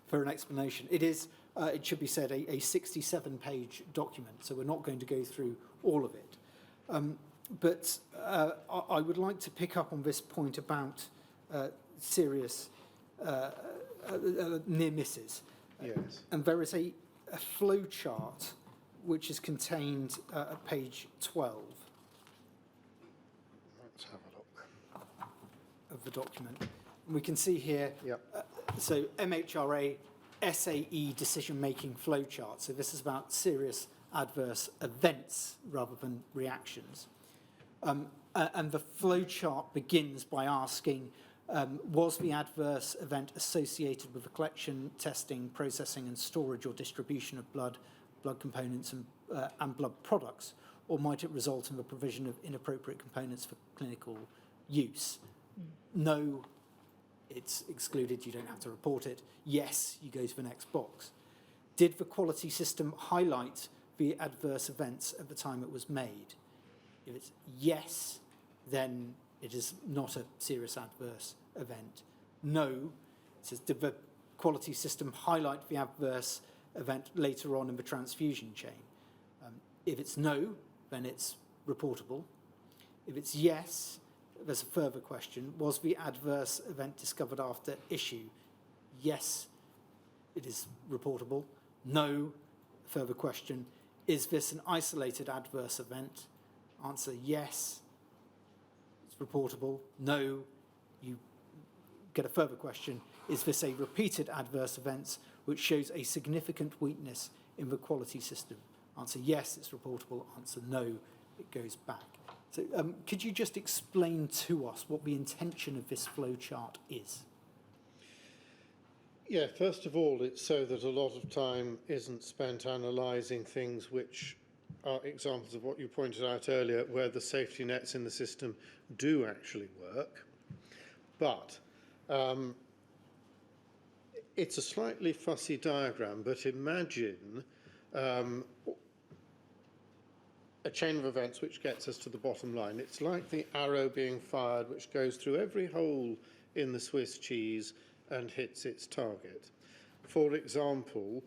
for an explanation. It is, it should be said, a 67-page document, so we're not going to go through all of it. But I would like to pick up on this point about serious near misses. Yes. And there is a flow chart which is contained at page 12. Let's have a look. Of the document. And we can see here, so MHRA SAE decision-making flowchart. So this is about serious adverse events rather than reactions. And the flowchart begins by asking, was the adverse event associated with the collection, testing, processing and storage or distribution of blood components and blood products, or might it result in the provision of inappropriate components for clinical use? No, it's excluded, you don't have to report it. Yes, you go to the next box. Did the quality system highlight the adverse events at the time it was made? If it's yes, then it is not a serious adverse event. No, it says, did the quality system highlight the adverse event later on in the transfusion chain? If it's no, then it's reportable. If it's yes, there's a further question. Was the adverse event discovered after issue? Yes, it is reportable. No, further question. Is this an isolated adverse event? Answer, yes, it's reportable. No, you get a further question. Is this a repeated adverse event which shows a significant weakness in the quality system? Answer, yes, it's reportable. Answer, no, it goes back. So could you just explain to us what the intention of this flowchart is? Yeah, first of all, it's so that a lot of time isn't spent analysing things which are examples of what you pointed out earlier, where the safety nets in the system do actually work. But it's a slightly fussy diagram, but imagine a chain of events which gets us to the bottom line. It's like the arrow being fired, which goes through every hole in the Swiss cheese and hits its target. For example,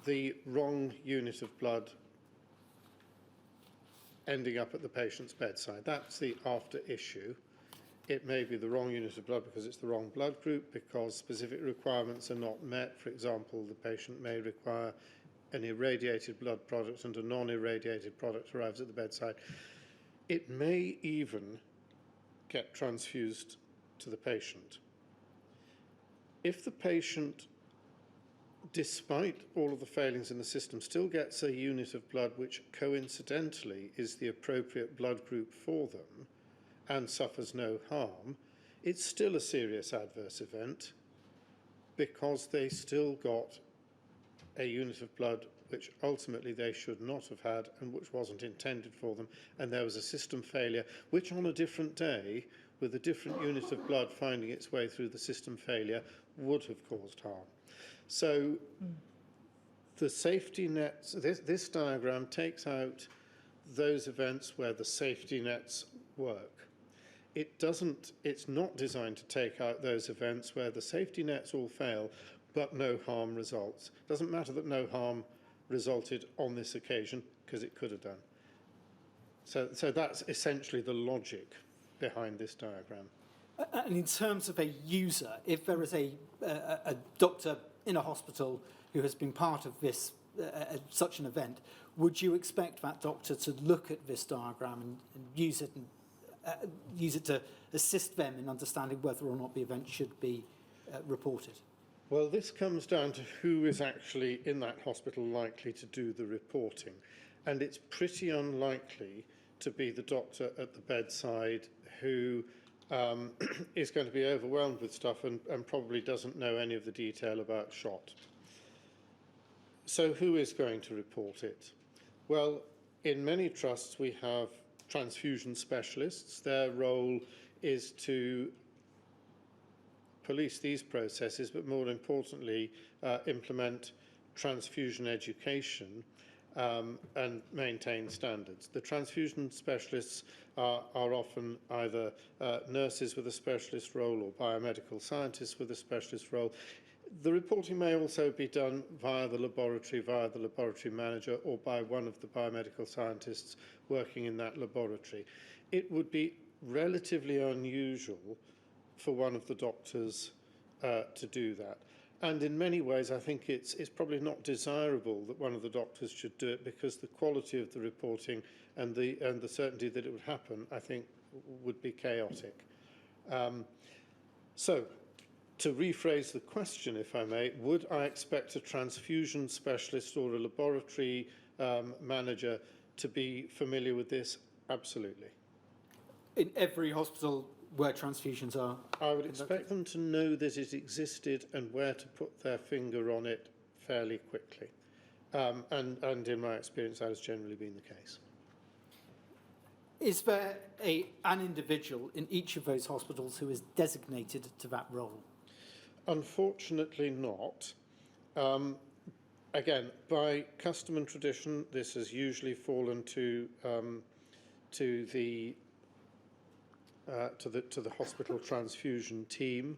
the wrong unit of blood ending up at the patient's bedside. That's the after issue. It may be the wrong unit of blood because it's the wrong blood group, because specific requirements are not met. For example, the patient may require an irradiated blood product and a non-irradiated product arrives at the bedside. It may even get transfused to the patient. If the patient, despite all of the failings in the system, still gets a unit of blood which coincidentally is the appropriate blood group for them and suffers no harm, it's still a serious adverse event because they still got a unit of blood which ultimately they should not have had and which wasn't intended for them, and there was a system failure which on a different day, with a different unit of blood finding its way through the system failure, would have caused harm. So the safety nets, this diagram takes out those events where the safety nets work. It's not designed to take out those events where the safety nets all fail but no harm results. It doesn't matter that no harm resulted on this occasion, because it could have done. So that's essentially the logic behind this diagram. And in terms of a user, if there is a doctor in a hospital who has been part of this such an event, would you expect that doctor to look at this diagram and use it to assist them in understanding whether or not the event should be reported? Well, this comes down to who is actually in that hospital likely to do the reporting. And it's pretty unlikely to be the doctor at the bedside who is going to be overwhelmed with stuff and probably doesn't know any of the detail about shot. So who is going to report it? Well, in many trusts we have transfusion specialists. Their role is to police these processes, but more importantly, implement transfusion education and maintain standards. The transfusion specialists are often either nurses with a specialist role or biomedical scientists with a specialist role. The reporting may also be done via the laboratory manager, or by one of the biomedical scientists working in that laboratory. It would be relatively unusual for one of the doctors to do that. And in many ways, I think it's probably not desirable that one of the doctors should do it, because the quality of the reporting and the certainty that it would happen, I think, would be chaotic. So, to rephrase the question, if I may, would I expect a transfusion specialist or a laboratory manager to be familiar with this? Absolutely. In every hospital where transfusions are I would conducted? expect them to know that it existed and where to put their finger on it fairly quickly. And in my experience, that has generally been the case. Is there an individual in each of those hospitals who is designated to that role? Unfortunately not. Again, by custom and tradition, this has usually fallen to the hospital transfusion team.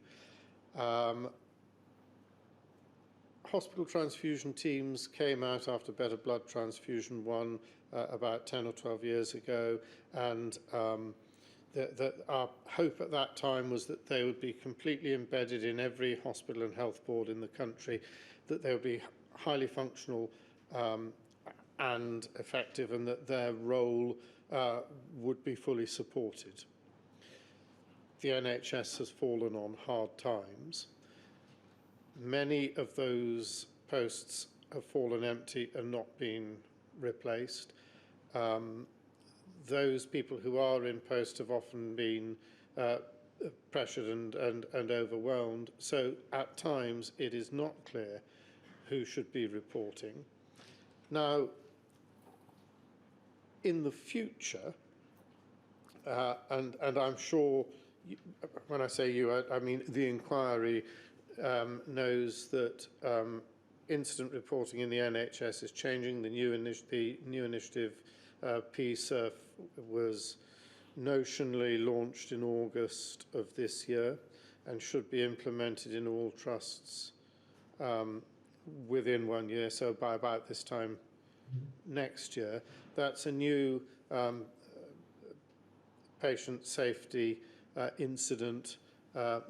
Hospital transfusion teams came out after Better Blood Transfusion 1 about 10 or 12 years ago, and our hope at that time was that they would be completely embedded in every hospital and health board in the country, that they would be highly functional and effective, and that their role would be fully supported. The NHS has fallen on hard times. Many of those posts have fallen empty and not been replaced. Those people who are in post have often been pressured and overwhelmed. So at times it is not clear who should be reporting. Now, in the future, and I'm sure, when I say you, I mean the inquiry knows that incident reporting in the NHS is changing. The new initiative, PSURF, was notionally launched in August of this year and should be implemented in all trusts within 1 year, so by about this time next year. That's a new patient safety incident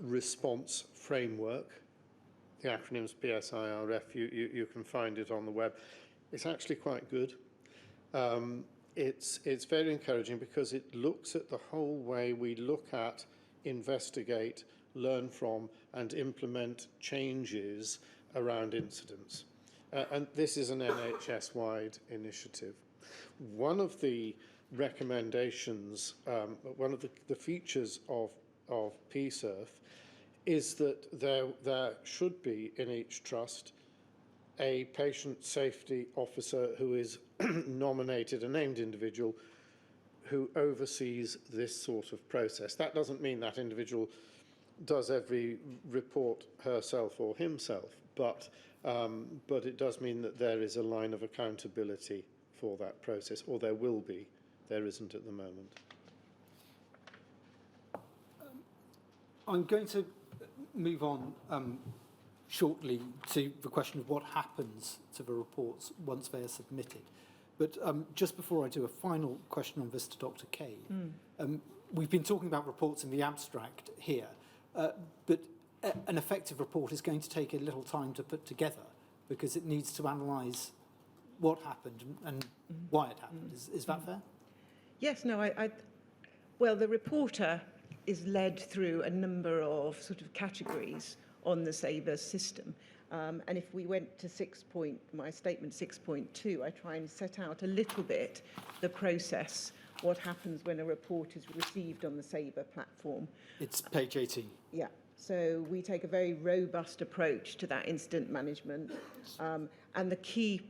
response framework. The acronym's PSIRF, you can find it on the web. It's actually quite good. It's very encouraging because it looks at the whole way we look at, investigate, learn from, and implement changes around incidents. And this is an NHS-wide initiative. One of the recommendations, one of the features of PSURF is that there should be in each trust a patient safety officer who is nominated, a named individual, who oversees this sort of process. That doesn't mean that individual does every report herself or himself, but it does mean that there is a line of accountability for that process, or there will be. There isn't at the moment. I'm going to move on shortly to the question of what happens to the reports once they are submitted. But just before I do, a final question on this to Dr. Cave. We've been talking about reports in the abstract here, but an effective report is going to take a little time to put together because it needs to analyse what happened and why it happened. Is that fair? Yes, no, well, the reporter is led through a number of sort of categories on the SABRE system. And if we went to my statement 6.2, I try and set out a little bit the process, what happens when a report is received on the SABRE platform. It's page 18. Yeah. So we take a very robust approach to that incident management. And the key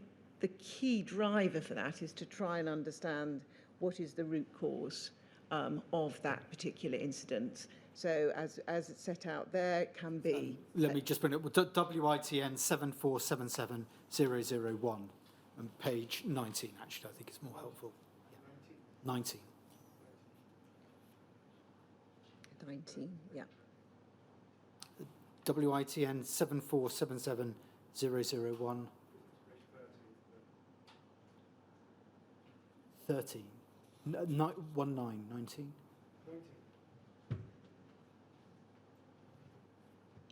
driver for that is to try and understand what is the root cause of that particular incident. So as it's set out there, it can be... let me just bring it up. WITN 7477001 and page 19, actually, I think it's more helpful. Yeah. 19. 19, yeah. WITN 7477001 13. 19.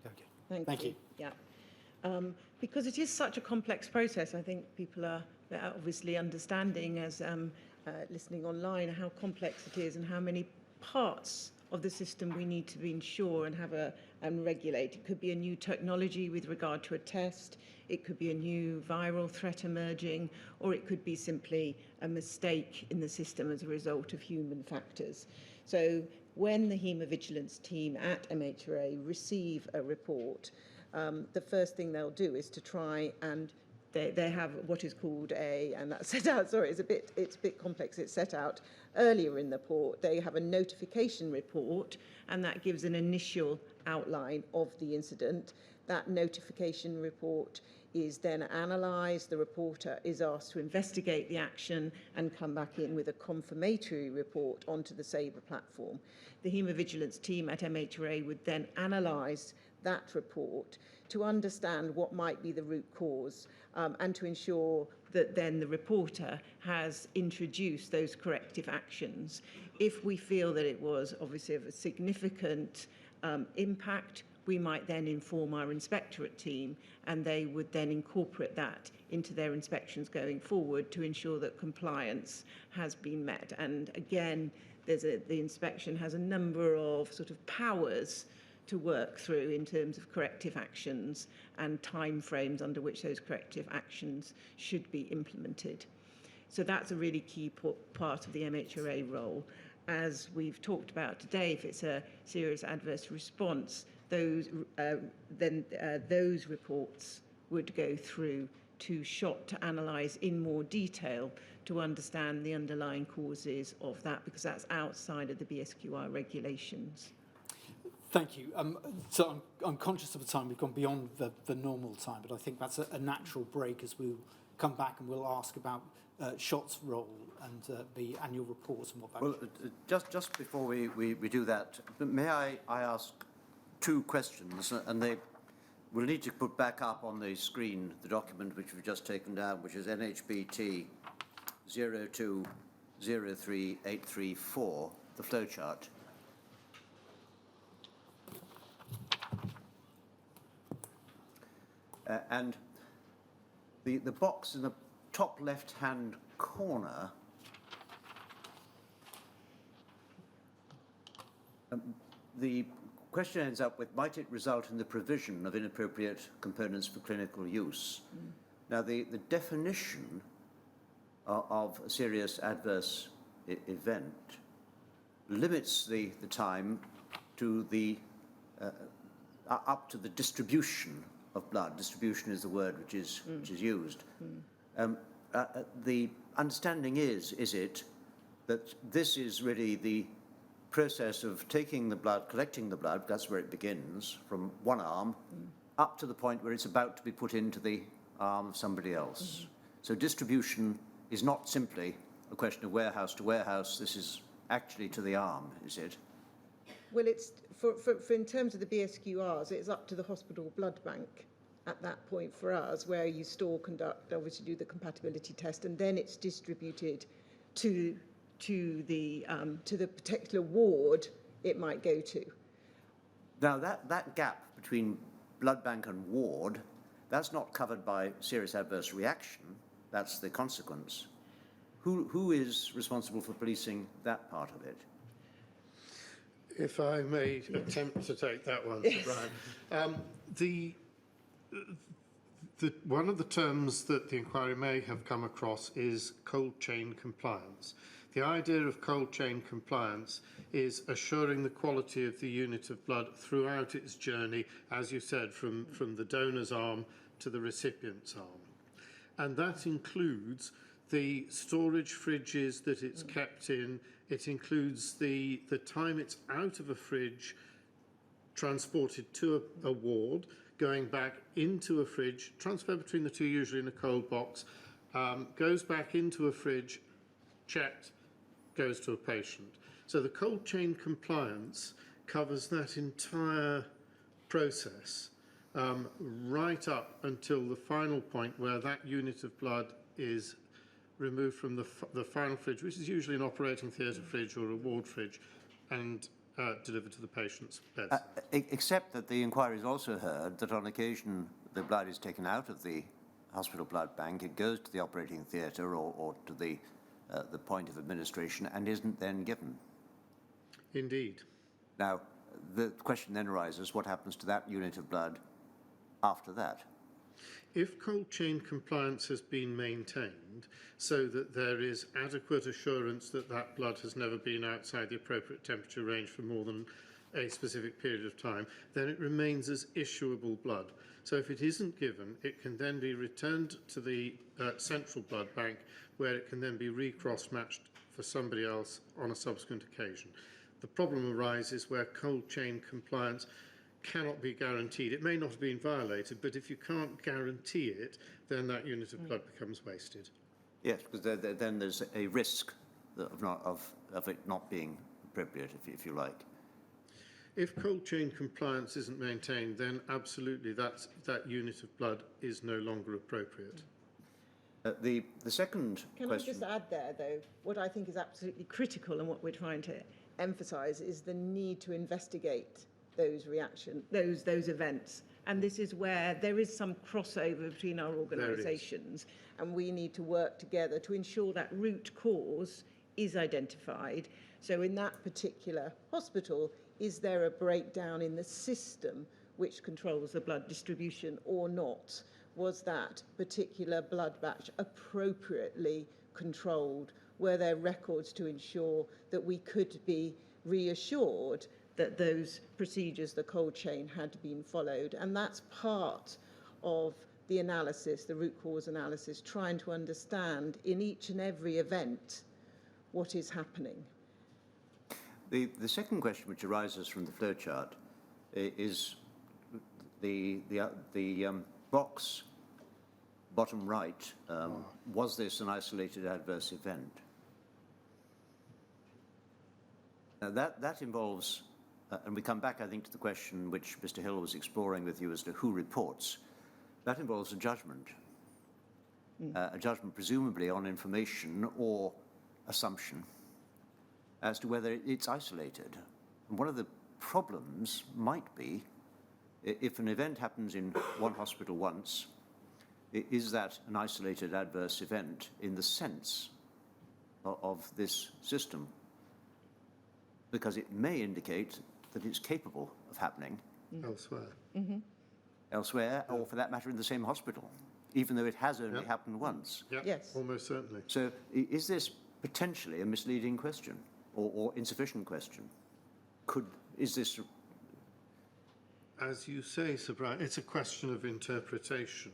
Okay. Thank you. Yeah. Because it is such a complex process, I think people are obviously understanding as listening online how complex it is and how many parts of the system we need to ensure and have and regulate. It could be a new technology with regard to a test, it could be a new viral threat emerging, or it could be simply a mistake in the system as a result of human factors. So when the Haemovigilance team at MHRA receive a report, the first thing they'll do is to try and they have what is called and that's set out, sorry, it's a bit complex, it's set out earlier in the report. They have a notification report, and that gives an initial outline of the incident. That notification report is then analysed. The reporter is asked to investigate the action and come back in with a confirmatory report onto the SABRE platform. The Haemovigilance team at MHRA would then analyse that report to understand what might be the root cause and to ensure that then the reporter has introduced those corrective actions. If we feel that it was obviously of a significant impact, we might then inform our inspectorate team, and they would then incorporate that into their inspections going forward to ensure that compliance has been met. And again, the inspection has a number of sort of powers to work through in terms of corrective actions and timeframes under which those corrective actions should be implemented. So that's a really key part of the MHRA role. as we've talked about today, if it's a serious adverse response, those reports would go through to SHOT to analyse in more detail to understand the underlying causes of that, because that's outside of the BSQR regulations. Thank you. So I'm conscious of the time. We've gone beyond the normal time, but I think that's a natural break as we'll come back and we'll ask about SHOT's role and the annual reports and what that... Well, just before we do that, may I ask two questions, and they will need to put back up on the screen the document which we've just taken down, which is NHBT 0203834, the flowchart. And the box in the top left-hand corner the question ends up with, might it result in the provision of inappropriate components for clinical use? Now, the definition of a serious adverse event limits the time to the up to the distribution of blood. Distribution is the word which is used. The understanding is it, that this is really the process of taking the blood, collecting the blood, that's where it begins, from one arm, up to the point where it's about to be put into the arm of somebody else. So distribution is not simply a question of warehouse to warehouse, this is actually to the arm, is it? Well, it's for in terms of the BSQRs, it's up to the hospital blood bank at that point for us, where you store, conduct, obviously do the compatibility test, and then it's distributed to the particular ward it might go to. Now that gap between blood bank and ward, that's not covered by serious adverse reaction, that's the consequence. Who is responsible for policing that part of it? If I may attempt to take that one, Sir Brian. One of the terms that the inquiry may have come across is cold chain compliance. The idea of cold chain compliance is assuring the quality of the unit of blood throughout its journey, as you said, from the donor's arm to the recipient's arm. And that includes the storage fridges that it's kept in. It includes the time it's out of a fridge, transported to a ward, going back into a fridge, transfer between the two, usually in a cold box, goes back into a fridge, checked, goes to a patient. So the cold chain compliance covers that entire process, right up until the final point where that unit of blood is removed from the final fridge, which is usually an operating theatre fridge or a ward fridge, and delivered to the patient's bedside. Except that the inquiry has also heard that on occasion the blood is taken out of the hospital blood bank, it goes to the operating theatre or to the point of administration and isn't then given. Indeed. Now, the question then arises, what happens to that unit of blood after that? If cold chain compliance has been maintained so that there is adequate assurance that that blood has never been outside the appropriate temperature range for more than a specific period of time, then it remains as issuable blood. So if it isn't given, it can then be returned to the central blood bank, where it can then be recross-matched for somebody else on a subsequent occasion. The problem arises where cold chain compliance cannot be guaranteed. It may not have been violated, but if you can't guarantee it, then that unit of blood becomes wasted. Yes, because then there's a risk of it not being appropriate, if you like. If cold chain compliance isn't maintained, then absolutely that unit of blood is no longer appropriate. The second Can question... I just add there, though, what I think is absolutely critical and what we're trying to emphasise is the need to investigate those those events. And this is where there is some crossover between our organisations, and we need to work together to ensure that root cause is identified. So in that particular hospital, is there a breakdown in the system which controls the blood distribution or not? Was that particular blood batch appropriately controlled Were there records to ensure that we could be reassured that those procedures, the cold chain, had been followed? And that's part of the analysis, the root cause analysis, trying to understand in each and every event what is happening. The second question which arises from the flowchart is the box bottom right. Was this an isolated adverse event? Now that involves, and we come back, I think, to the question which Mr. Hill was exploring with you as to who reports. That involves a judgment presumably on information or assumption as to whether it's isolated. And one of the problems might be, if an event happens in one hospital once, is that an isolated adverse event in the sense of this system? Because it may indicate that it's capable of happening elsewhere, or for that matter in the same hospital, even though it has only happened once. Yes. Almost certainly. So is this potentially a misleading question or insufficient question? Is this... As you say, Sir Brian, it's a question of interpretation.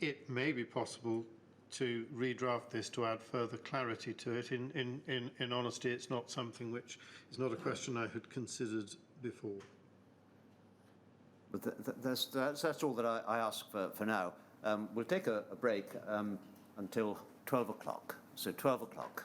It may be possible to redraft this to add further clarity to it. In honesty, it's not something which is not a question I had considered before. But that's all that I ask for now. We'll take a break until 12 o'clock. So 12 o'clock.